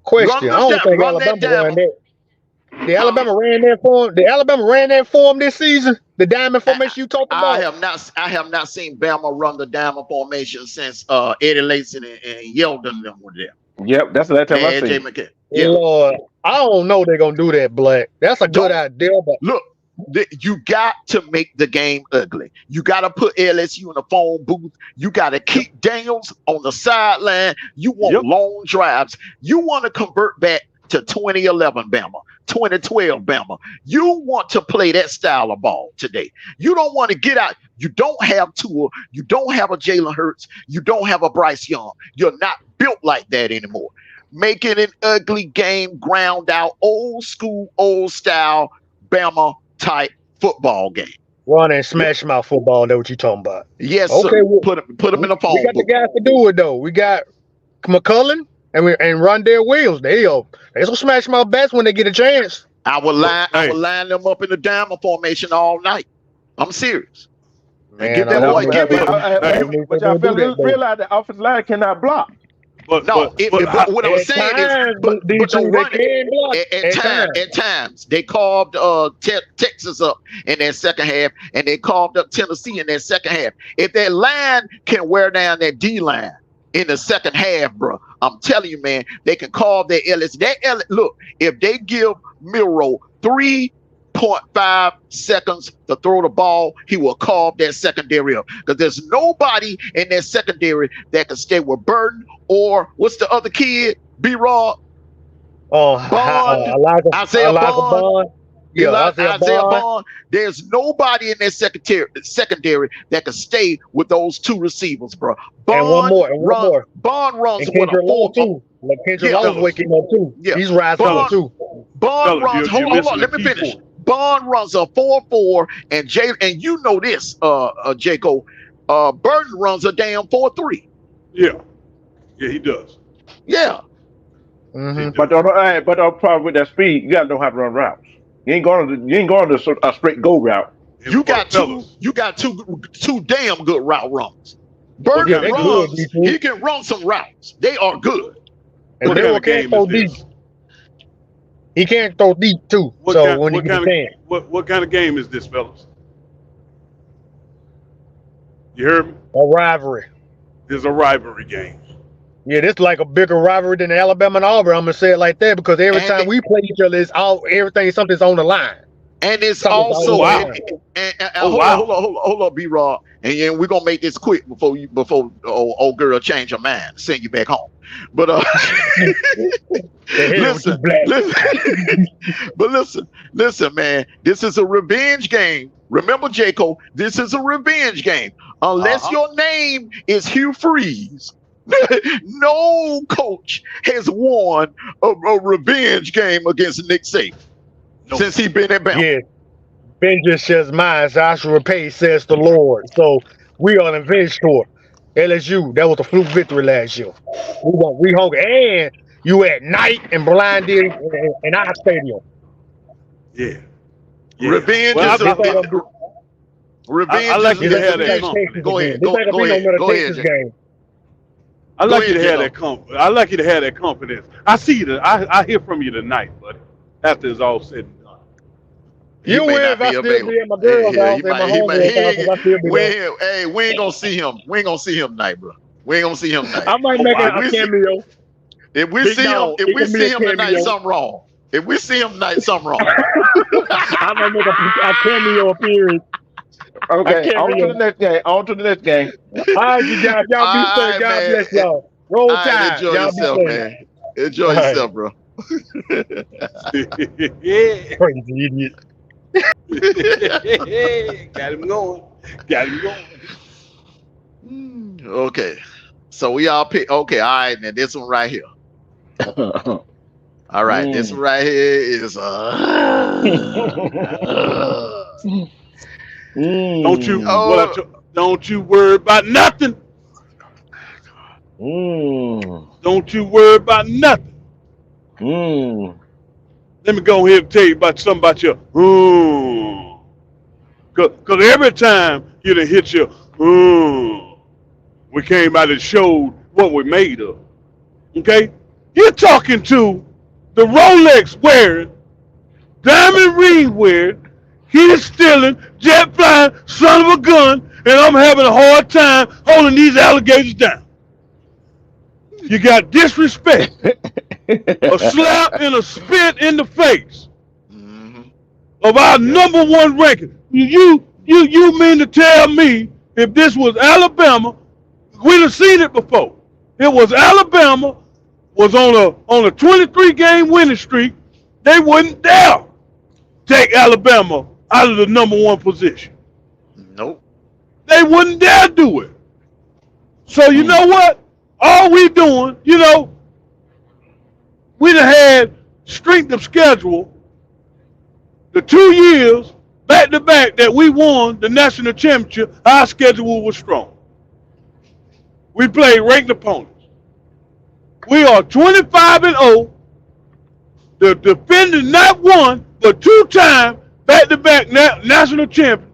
Question: I don't think run that Alabama ran diamond. that. The Alabama ran that form. The Alabama ran that form this season. The diamond formation you talked about. I have not seen Bama run the diamond formation since Eddie Lacy and Yeldon them were there. Yep, that's the last time I And seen. AJ McKay. Yeah. Lord, I don't know they're gonna do that, Black. That's a good idea, but Look, you got to make the game ugly. You got to put LSU in the phone booth. You got to keep Daniels on the sideline. You want long drives. You want to convert back to 2011 Bama, 2012 Bama. You want to play that style of ball today. You don't want to get out. You don't have Tua. You don't have a Jalen Hurts. You don't have a Bryce Young. You're not built like that anymore. Make it an ugly game, ground out, old school, old style Bama type football game. run and smash mouth football. That's what you talking about. Yes, Okay, sir. well, Put them in the phone We got the book. guys to do it though. We got McCullen and Rondell Williams. They gonna smash my bats when they get a chance. I will line them up in the diamond formation all night. I'm serious. Man, give that I boy, don't give know. him. But y'all realize the offensive line cannot block. But What I'm saying is, but don't run it. can block. At times, they carved Texas up in that second half, and they carved up Tennessee in that second half. If that line can wear down that D line in the second half, bro, I'm telling you, man, they can carve their LS. Look, if they give Miro 3.5 seconds to throw the ball, he will carve that secondary up. Because there's nobody in that secondary that can stay with Burton or what's the other kid? B-Rod. Bond. Isaiah Bond. Yeah, Isaiah Bond. There's nobody in that secondary that can stay with those two receivers, bro. And one more. Bond runs And with a Kendrick Law 4. too. Like Kendrick Law's waking up too. Yeah. He's rising up too. Bond runs. you're Hold on. missing Let the me key finish. point. Bond runs a 4.4, and you know this, Jaco. Burton runs a damn 4.3. yeah, he does. Yeah. Mm-hmm. But the problem with that speed, you gotta know how to run routes. You ain't going to a straight go route. You got two damn good route runs. Burton Yeah, they good, runs. B2. He can run some routes. They are good. And What they kind of can't game throw is deep. this? He can't throw deep too. When he can. What kind of game is this, fellas? You heard me? A rivalry. This is a rivalry game. Yeah, this like a bigger rivalry than Alabama and Auburn. I'm gonna say it like that because every And time we play each other, something's on the line. And it's Something's also on the line. hold on, B-Rod. And then we're gonna make this quick before old girl change her mind, send you back home. But listen, man, this is a revenge game. Remember, Jaco, this is a revenge game. Unless your name is Hugh Freeze, no coach has won a revenge game against Nick Saban since he been at Bama. Yeah. Vengeance says mine, so I should repay, says the Lord. So we are an revenge tour. LSU, that was a fluke victory last year. We hungry. And you at night and blinded in our stadium. Yeah. Revenge Well, is I like you to have that confidence. Go ahead. This ain't gonna be no Go ahead, Texas Jay. game. I like Go you to ahead, have that confidence. I like you to have that confidence. I see you. I hear from you tonight, buddy. After it's all said and done. You may win not if I be still be at my girl's house and my homegirl's house. we ain't gonna see him. We ain't gonna see him tonight, bro. We ain't gonna see him tonight. I might make a cameo. If we Big see him, dog, if it we can be see a him tonight, cameo. something wrong. If we see him tonight, something wrong. I might make a cameo appearance. Okay, can't on to remember. the next game. On to the next game. All right, you guys. Y'all be All safe. right, God man. bless y'all. Roll All right, Tide. enjoy Y'all be yourself, safe. man. Enjoy Right. yourself, bro. Yeah. Crazy idiot. Got him going. Got him going. Okay. So we all pick. Okay. All right. Now this one right here. All right. This one right here is. Don't you? Oh. Don't you worry about nothing. Don't you worry about nothing. Let me go ahead and tell you about something about your. Cause every time you done hit your. We came out and showed what we made of. Okay? You're talking to the Rolex wearing, diamond ring wearing, heat stealing, jet flying, son of a gun, and I'm having a hard time holding these alligators down. You got disrespect, a slap and a spit in the face of our number one ranking. You mean to tell me if this was Alabama, we'd have seen it before. It was Alabama was on a 23 game winning streak. They wouldn't dare take Alabama out of the number one position. Nope. They wouldn't dare do it. So you know what? All we doing, we'd have had strength of schedule the 2 years back to back that we won the national championship. Our schedule was strong. We played ranked opponents. We are 25-0. The defending not one, but 2-time back-to-back national champion.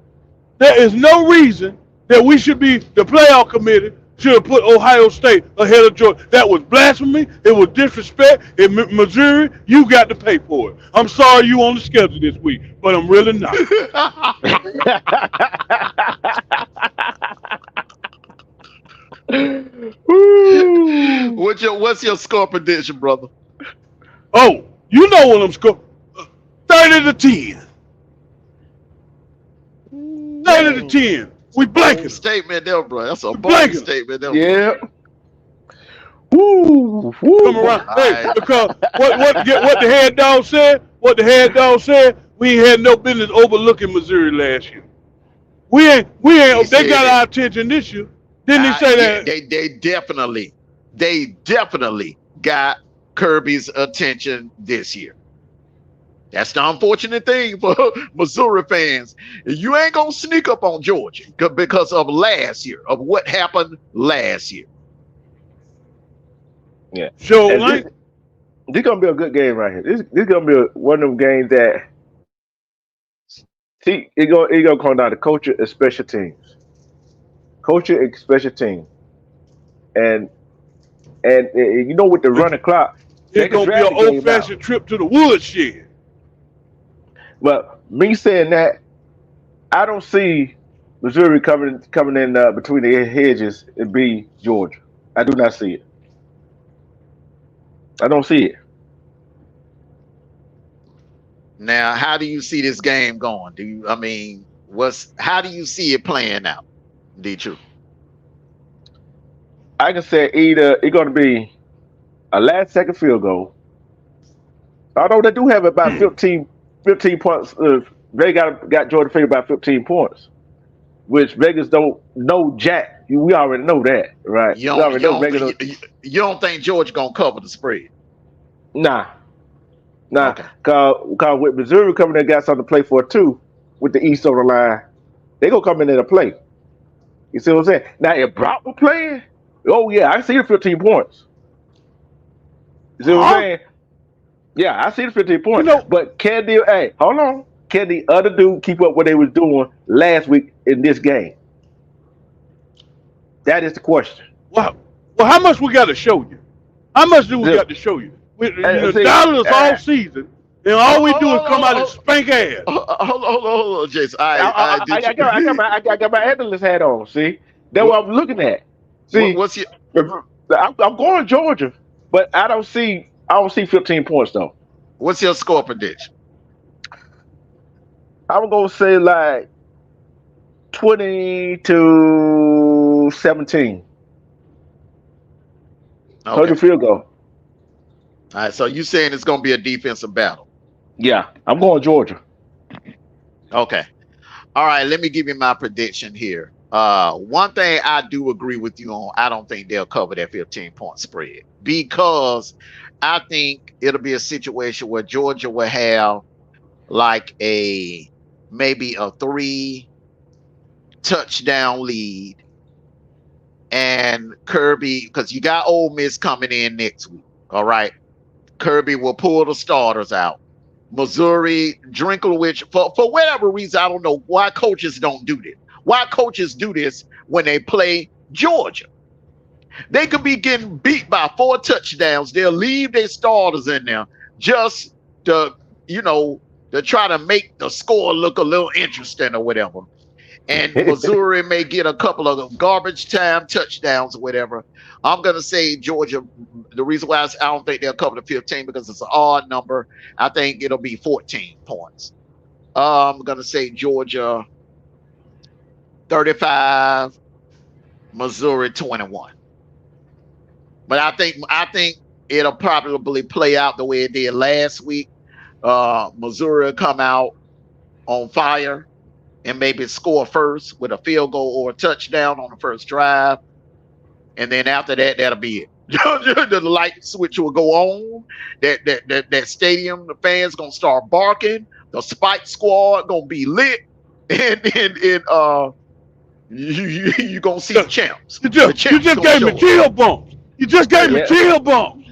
There is no reason that we should be, the playoff committee should have put Ohio State ahead of Georgia. That was blasphemy. It was disrespect. In Missouri, you got to pay for it. I'm sorry you on the schedule this week, but I'm really not. What's your score prediction, brother? Oh, you know what I'm scoring. 30-10. 30-10. We blanking. Statement there, bro. That's a blanket statement there. Yeah. Woo. Come around. Hey, because what the head dog said, we ain't had no business overlooking Missouri last year. We ain't they got our attention this year. Didn't he say that? They definitely got Kirby's attention this year. That's the unfortunate thing for Missouri fans. You ain't gonna sneak up on Georgia because of last year, of what happened last year. Yeah. Sure, this gonna be a good game right here. This gonna be one of them games that it gonna come down to culture and special teams. Culture and special teams. And with the running clock, it's gonna be an old-fashioned trip to the woodshed. But me saying that, I don't see Missouri coming in between the hedges and be Georgia. I do not see it. I don't see it. Now, how do you see this game going? How do you see it playing out, D-True? I can say either it's going to be a last-second field goal. Although they do have about 15 points. They got Georgia favored by 15 points, which Vegas don't know jack. We already know that, right? You don't think Georgia gonna cover the spread? Nah. Okay. Cause with Missouri coming in, got something to play for too. With the East on the line, they gonna come in there to play. You see what I'm saying? Now if Brock was playing, oh yeah, I see the 15 points. You see what I'm saying? Yeah, I see the 15 points. But can the other dude keep up what they was doing last week in this game? That is the question. Well, how much we got to show you? How much do we got to show you? The dollars all season, and all we do is come out and spank ass. Hold on, Jason. I got my analyst hat on. See, that's what I'm looking at. See, I'm going Georgia, but I don't see 15 points though. What's your score prediction? I'm gonna say like 20-17. Okay. 30 field goal. All right, so you saying it's gonna be a defensive battle? Yeah, I'm going Georgia. Okay. All right, let me give you my prediction here. One thing I do agree with you on, I don't think they'll cover that 15-point spread because I think it'll be a situation where Georgia will have like maybe a 3-touchdown lead, and Kirby, because you got Ole Miss coming in next week. All right, Kirby will pull the starters out. Missouri, Drinklewich, for whatever reason, I don't know why coaches don't do this. Why coaches do this when they play Georgia? They could be getting beat by 4 touchdowns. They'll leave their starters in there just to, to try to make the score look a little interesting or whatever. And Missouri may get a couple of garbage time touchdowns or whatever. I'm going to say Georgia. The reason why I don't think they'll cover the 15 because it's an odd number. I think it'll be 14 points. I'm going to say Georgia 35, Missouri 21. But I think it'll probably play out the way it did last week. Missouri will come out on fire and maybe score first with a field goal or a touchdown on the first drive. And then after that, that'll be it. The light switch will go on. That stadium, the fans gonna start barking. The Spike Squad gonna be lit. And you gonna see the champs. You just gave me chill bumps. You just gave me chill bumps.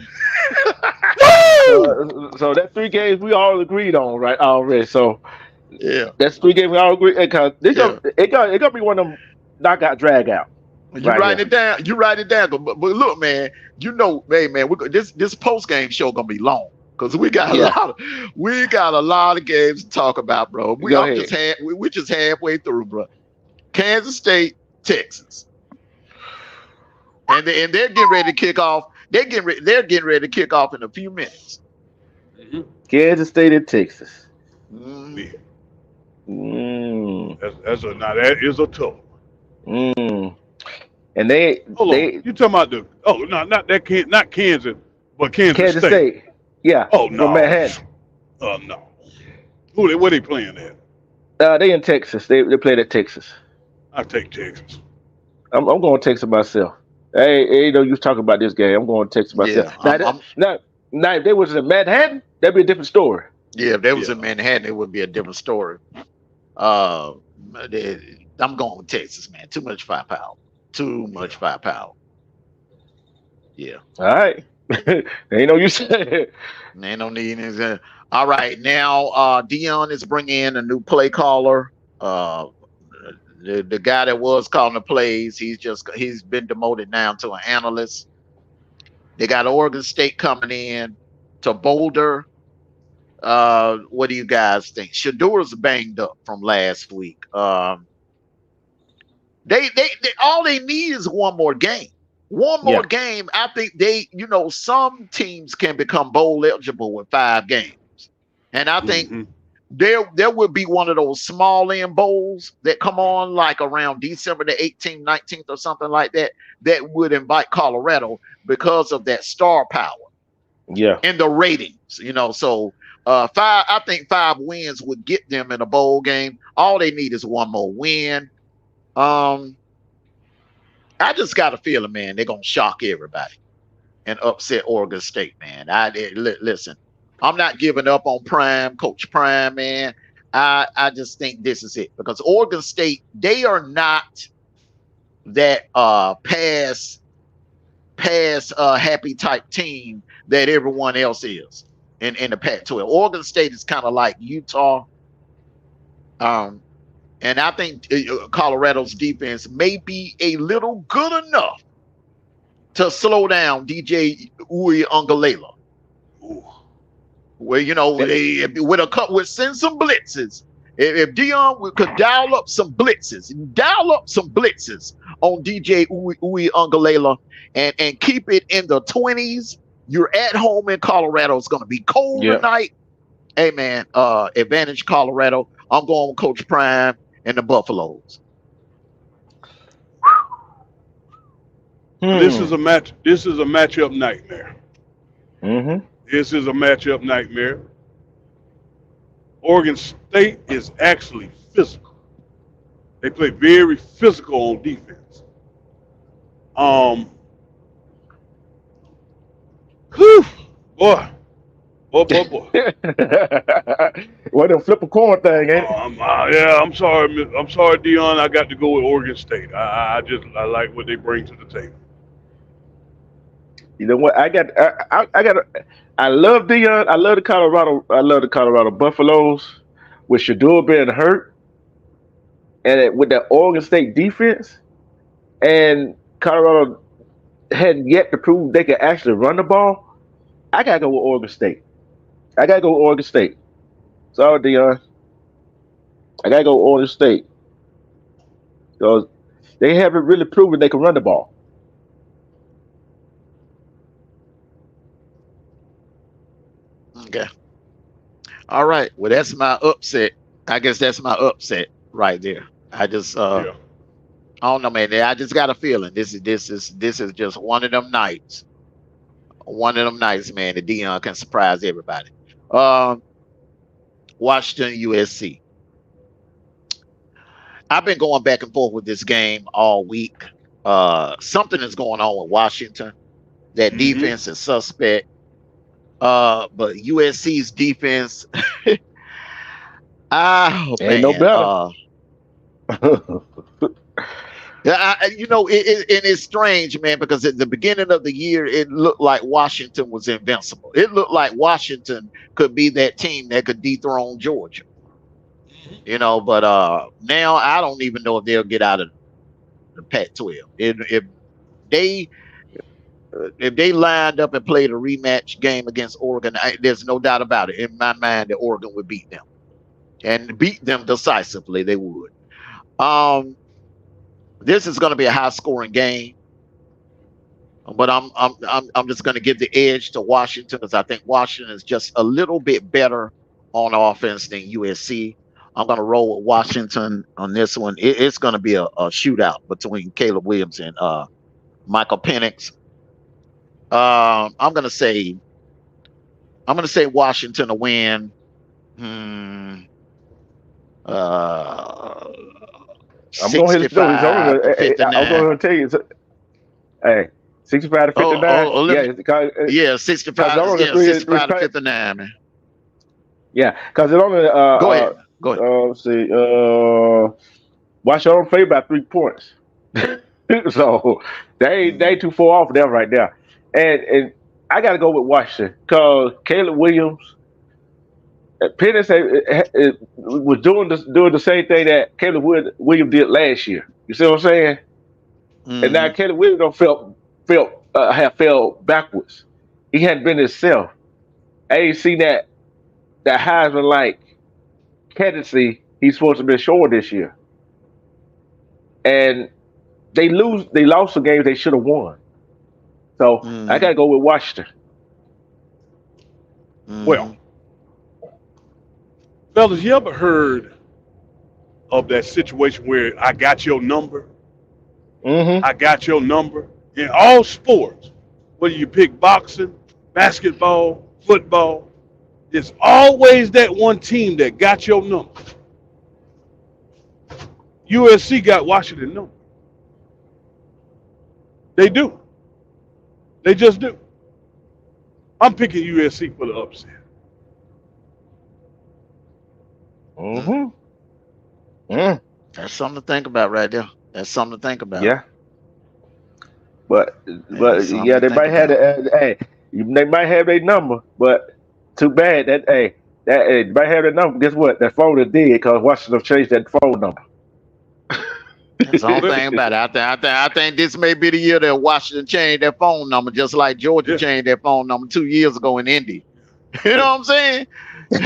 So that's 3 games we all agreed on, right? Already. So yeah, that's 3 games we all agree. Because it gonna be one of them knockout drag out. You write it down. You write it down. But look, man. This post game show gonna be long because we got a lot of games to talk about, bro. We're just halfway through, bro. Kansas State, Texas, and they're getting ready to kick off. They're getting ready to kick off in a few minutes. Kansas State and Texas. That is a tough. And you talking about not Kansas, but Kansas State. Yeah. Oh no. From Manhattan. No. Where they playing at? They in Texas. They played at Texas. I take Texas. I'm going Texas myself. Hey, you talking about this game. I'm going Texas myself. Now, if they was in Manhattan, that'd be a different story. Yeah, if they was in Manhattan, it would be a different story. I'm going with Texas, man. Too much firepower. Yeah. All right. Ain't no use. Ain't no need. All right. Now, Deion is bringing in a new play caller. The guy that was calling the plays, he's been demoted now to an analyst. They got Oregon State coming in to Boulder. What do you guys think? Shador's banged up from last week. They all they need is one more game. One more game. I think some teams can become bowl eligible with 5 games. And I think there will be one of those small end bowls that come on like around December the 18th, 19th or something like that would invite Colorado because of that star power. Yeah. And the ratings, so I think 5 wins would get them in a bowl game. All they need is one more win. I just got a feeling, man, they're gonna shock everybody and upset Oregon State, man. Listen, I'm not giving up on Coach Prime, man. I just think this is it because Oregon State, they are not that pass happy type team that everyone else is in the Pac-12. Oregon State is kind of like Utah. And I think Colorado's defense may be a little good enough to slow down DJ Uiagalelei. Where with send some blitzes. If Deion could dial up some blitzes on DJ Uiagalelei and keep it in the 20s, you're at home in Colorado. It's going to be cold tonight. Hey man, advantage Colorado. I'm going with Coach Prime and the Buffaloes. This is a matchup nightmare. Mm-hmm. This is a matchup nightmare. Oregon State is actually physical. They play very physical on defense. Whew, boy. Boy. What them flip a coin thing, ain't it? Yeah, I'm sorry, Dion. I got to go with Oregon State. I like what they bring to the table. You know what? I love Dion. I love the Colorado Buffaloes with Shador being hurt, and with the Oregon State defense, and Colorado hadn't yet to prove they could actually run the ball. I gotta go with Oregon State. Sorry, Dion. I gotta go with Oregon State because they haven't really proven they can run the ball. Okay. All right. Well, that's my upset. I guess that's my upset right there. I just Yeah. I don't know, man. I just got a feeling this is just one of them nights. One of them nights, man. The Dion can surprise everybody. Washington, USC. I've been going back and forth with this game all week. Something is going on with Washington. That defense is suspect. But USC's defense, Ain't man, no better. yeah, it's strange, man, because at the beginning of the year, it looked like Washington was invincible. It looked like Washington could be that team that could dethrone Georgia. But now I don't even know if they'll get out of the Pac-12. If they lined up and played a rematch game against Oregon, there's no doubt about it in my mind that Oregon would beat them, and beat them decisively. They would. This is going to be a high-scoring game, but I'm just going to give the edge to Washington because I think Washington is just a little bit better on offense than USC. I'm going to roll with Washington on this one. It's going to be a shootout between Caleb Williams and Michael Penix. I'm going to say Washington to win. I'm going to tell you. Hey, 65 to 59. Yeah, 65 to 59, man. Yeah, because it only. Go ahead. Let's see. Washington only played by 3 points, so they ain't too far off there right there. And I got to go with Washington because Caleb Williams, Penix was doing the same thing that Caleb Williams did last year. You see what I'm saying? Mm-hmm. And now Caleb Williams have fell backwards. He hadn't been himself. I ain't seen that Heisman-like candidacy he's supposed to be short this year. And they lost the games they should have won. So I gotta go with Washington. Well, fellas, you ever heard of that situation where I got your number? I got your number in all sports. Whether you pick boxing, basketball, football, it's always that one team that got your number. USC got Washington number. They do. They just do. I'm picking USC for the upset. That's something to think about right there. That's something to think about. Yeah. But yeah, they might have they might have their number, but too bad that they might have their number. Guess what? That phone is dead because Washington changed that phone number. That's the only thing about it. I think this may be the year that Washington changed their phone number, just like Georgia changed their phone number 2 years ago in Indy. You know what I'm saying? I'm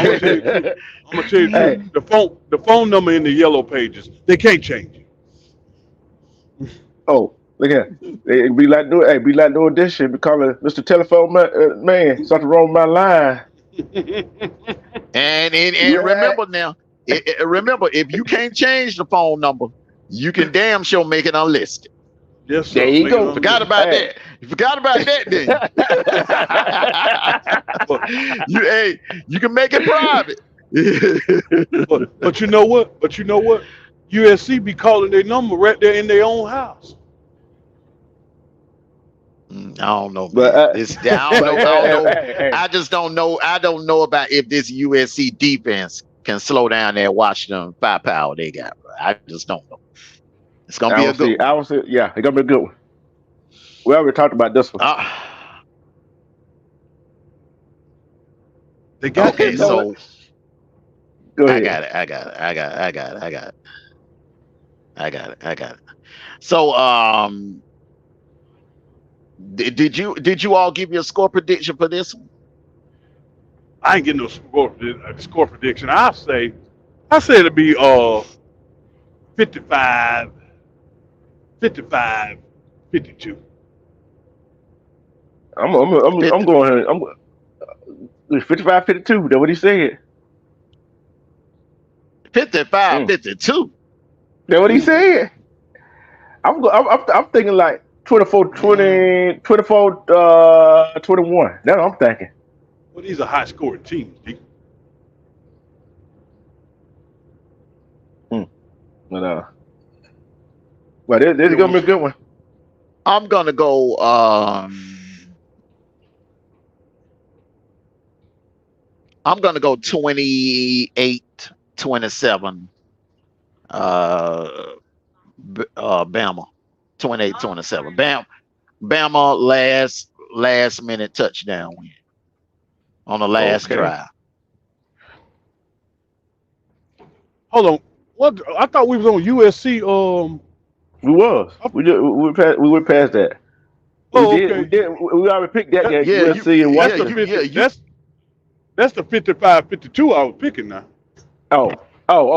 gonna tell you, the phone number in the yellow pages, they can't change it. Oh, look at it. Be like doing this shit. Be calling Mr. Telephone man. Something wrong with my line. And remember now, remember if you can't change the phone number, you can damn sure make it unlisted. Yes, sir. There you Make it go. on Forgot the about Hey. that. You forgot about that, didn't you? Hey, you can make it private. but you know what? USC be calling their number right there in their own house. I don't know, But man. This I don't know. I don't know. hey. I just don't know. I don't know about if this USC defense can slow down that Washington firepower they got. Bro. I just don't know. It's gonna be a good one. I will see. Yeah, it's gonna be a good one. We already talked about this one. They got Okay, that so Go I ahead. got it. So did you all give me a score prediction for this one? I ain't getting no score prediction. I say it'll be 55, 52. I'm going ahead. I'm 55-52. That's what he said. 55, 52. That's what he said. I'm thinking like 24-20, 24-21. That's what I'm thinking. Well, these are high scoring teams, D. But this is gonna be a good one. I'm gonna go. I'm gonna go 28-27. Bama, 28-27. Bama last minute touchdown win on the last drive. Hold on. What? I thought we was on USC. We went past that. Okay. We already picked that game. Yeah, USC and Washington. That's the 55-52 I was picking now. Okay. Well,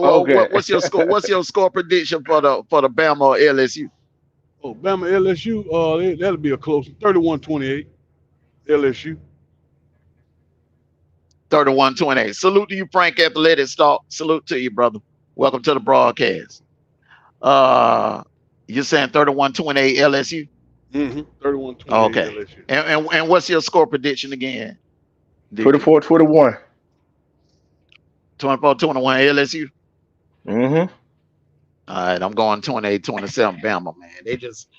Okay. what's your score? What's your score prediction for the Bama or LSU? Oh, Bama LSU. That'll be a close 31-28. LSU. 31-28. Salute to you, Frank Athletic Stock. Salute to you, brother. Welcome to the broadcast. You're saying 31-28 LSU? 31-28 Okay. LSU. And what's your score prediction again? 24-21. 24-21 LSU? Mm-hmm. All right, I'm going 28-27 Bama, man. They just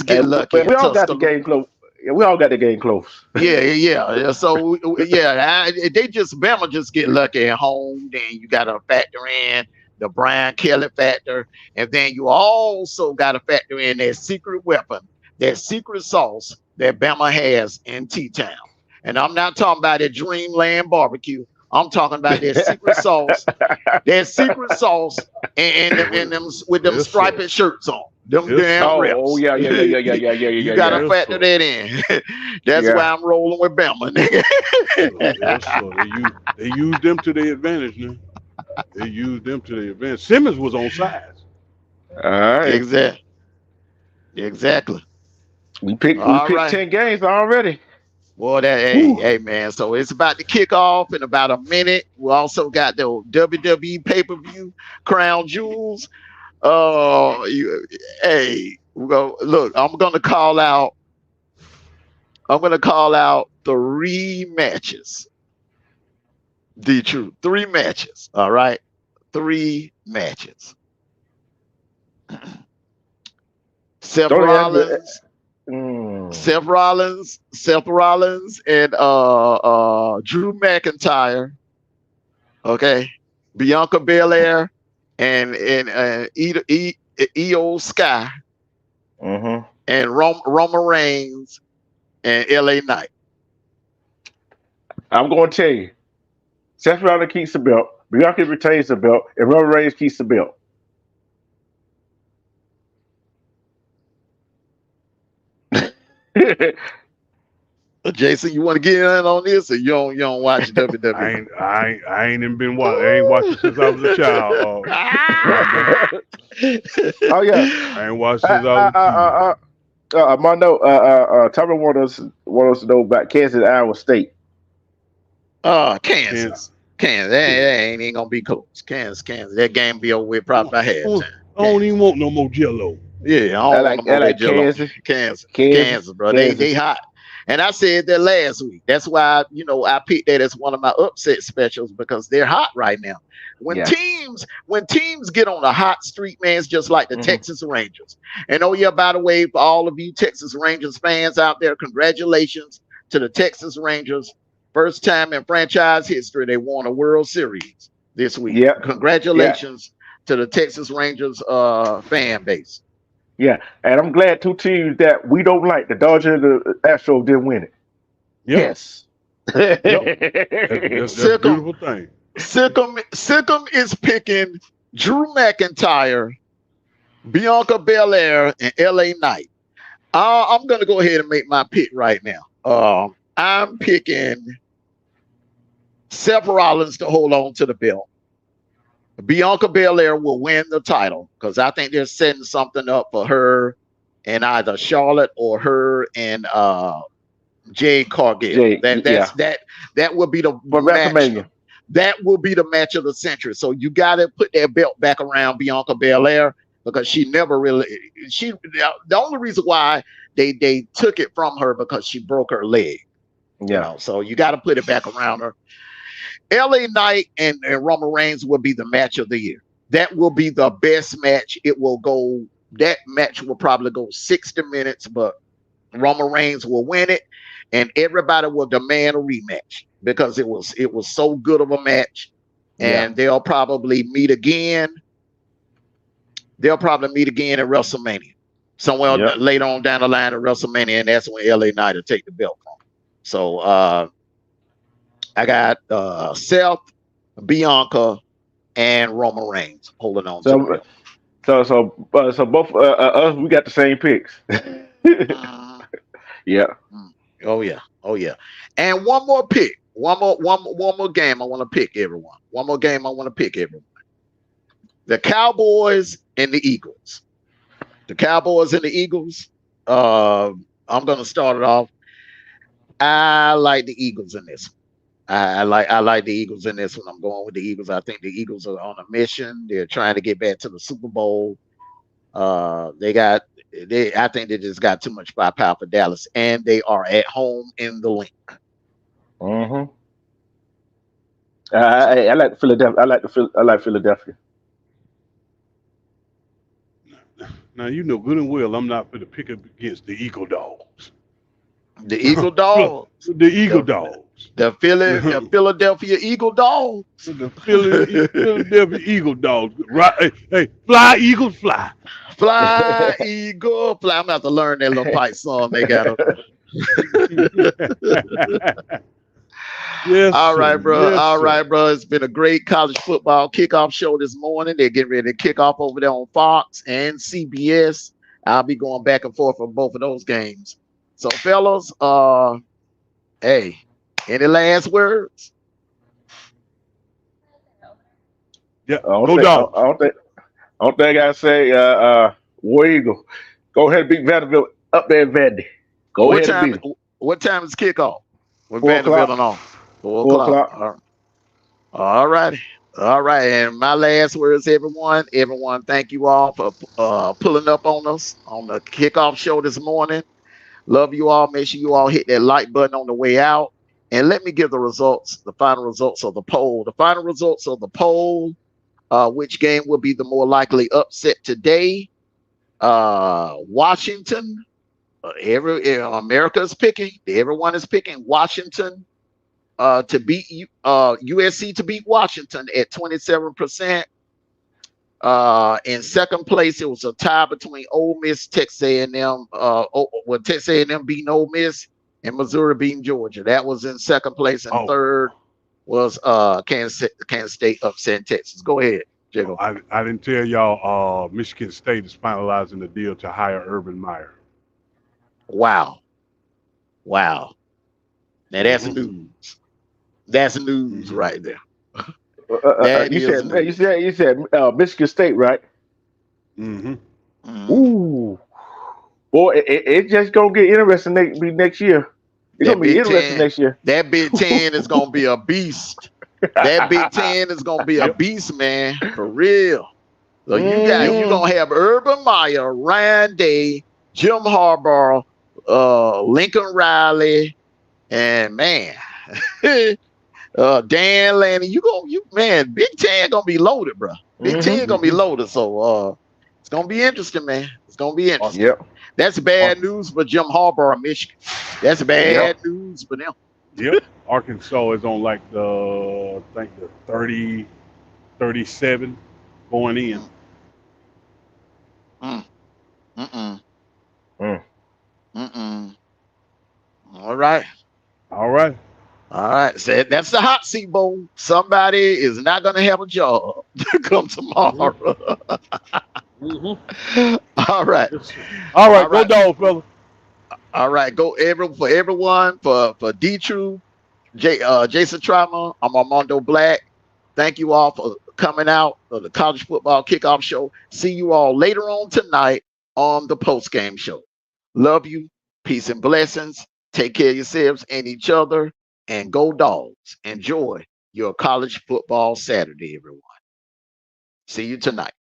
get lucky. We all got the game close. Yeah, we all got the game close. Yeah. So Bama just get lucky at home. Then you got to factor in the Brian Kelly factor, and then you also got to factor in that secret weapon, that secret sauce that Bama has in T-Town. And I'm not talking about that Dreamland barbecue. I'm talking about that secret sauce, and them with them striped shirts on. Them damn reps. Oh yeah. You gotta factor that in. That's why I'm rolling with Bama. They used them to their advantage now. Simmons was on sides. All right. Exactly. We picked 10 games already. Well, hey man. So it's about to kick off in about a minute. We also got the WWE pay-per-view Crown Jewels. We're look, I'm gonna call out 3 matches. The truth. 3 matches. All right. 3 matches. Seth Rollins and Drew McIntyre. Okay. Bianca Belair and Io Sky. Mm-hmm. And Roman Reigns and LA Knight. I'm going to tell you, Seth Rollins keeps the belt, Bianca retains the belt, and Roman Reigns keeps the belt. Jason, you want to get in on this, or you don't watch WWE? I ain't even been watching. I ain't watching since I was a child. Oh yeah, I ain't watched since I was a kid. Mondo, Tommy want us to know about Kansas and Iowa State. Kansas. That ain't gonna be close. Kansas. That game be over with probably by halftime. I don't even want no more Jello. Yeah, I don't want no more that Jello. Kansas, bro. They hot. And I said that last week. That's why I picked that as one of my upset specials because they're hot right now. When teams get on a hot streak, man, it's just like the Texas Rangers. And by the way, for all of you Texas Rangers fans out there, congratulations to the Texas Rangers. First time in franchise history they won a World Series this week. Yeah. Congratulations to the Texas Rangers fan base. Yeah, and I'm glad two teams that we don't like, the Dodgers and the Astros, didn't win it. Yep. Yes. That's a beautiful thing. Sikkim is picking Drew McIntyre, Bianca Belair, and LA Knight. I'm going to go ahead and make my pick right now. I'm picking Seth Rollins to hold on to the belt. Bianca Belair will win the title because I think they're setting something up for her and either Charlotte or her and Jade Cargill. That will be the match. That will be the match of the century. So you got to put that belt back around Bianca Belair because she never really. The only reason why they took it from her because she broke her leg. Yeah. So you got to put it back around her. LA Knight and Roman Reigns will be the match of the year. That will be the best match. That match will probably go 60 minutes, but Roman Reigns will win it, and everybody will demand a rematch because it was so good of a match. And they'll probably meet again. They'll probably meet again at WrestleMania. Somewhere later on down the line at WrestleMania, and that's when LA Knight will take the belt from. So I got Seth, Bianca, and Roman Reigns holding on to the belt. So both us, we got the same picks. Yeah. Oh yeah. And one more pick. One more game I want to pick everyone. The Cowboys and the Eagles. The Cowboys and the Eagles. I'm gonna start it off. I like the Eagles in this one. I like the Eagles in this one. I'm going with the Eagles. I think the Eagles are on a mission. They're trying to get back to the Super Bowl. I think they just got too much firepower for Dallas, and they are at home in the Link. Mm-hmm. I like Philadelphia. I like Philadelphia. Now you know good and well I'm not going to pick up against the Eagle Dogs. The Eagle Dogs. The Eagle Dogs. The Philadelphia Eagle Dogs. The Philadelphia Eagle Dogs. Right? Hey, fly Eagles, fly. Fly Eagle, fly. I'm about to learn that little pipe song they got. Yes. All right, bro. Yes, All right, bro. It's been a great college football kickoff show this morning. They're getting ready to kick off over there on Fox and CBS. I'll be going back and forth for both of those games. So, fellas, hey, any last words? Yeah, I don't think I gotta say War Eagle. Go ahead and beat Vanderbilt up there in Vandy. What time is kickoff? With 4 Vanderbilt o'clock. on 4 o'clock. All right. And my last words, everyone. Everyone, thank you all for pulling up on us on the kickoff show this morning. Love you all. Make sure you all hit that like button on the way out. And let me give the final results of the poll. The final results of the poll, which game will be the more likely upset today? Washington. America is picking. Everyone is picking Washington to beat USC to beat Washington at 27%. In second place, it was a tie between Ole Miss, Texas A&M. Texas A&M beating Ole Miss and Missouri beating Georgia. That was in second place, and third was Kansas State upsetting Texas. Go ahead, Jacob. I didn't tell y'all. Michigan State is finalizing the deal to hire Urban Meyer. Wow. Now that's news. That's news right there. You said Michigan State, right? Mm-hmm. Ooh, boy, it's just gonna get interesting next year. It's gonna be interesting next year. That Big Ten is gonna be a beast. That Big Ten is gonna be a beast, man, for real. So you're gonna have Urban Meyer, Ryan Day, Jim Harbaugh, Lincoln Riley, and man, Dan Lanning. Man, Big Ten gonna be loaded, bro. Big Ten gonna be loaded. So it's gonna be interesting, man. It's gonna be interesting. Yep. That's bad news for Jim Harbaugh, Michigan. That's bad news for them. Yep. Arkansas is on like the 30, 37 going in. All right. So that's the hot seat bowl. Somebody is not going to have a job to come tomorrow. All right. Go dog, fella. All right. For everyone, for D-True, Jason Trauma, I'm Armando Black. Thank you all for coming out for the college football kickoff show. See you all later on tonight on the post-game show. Love you. Peace and blessings. Take care of yourselves and each other. And go Dogs. Enjoy your college football Saturday, everyone. See you tonight.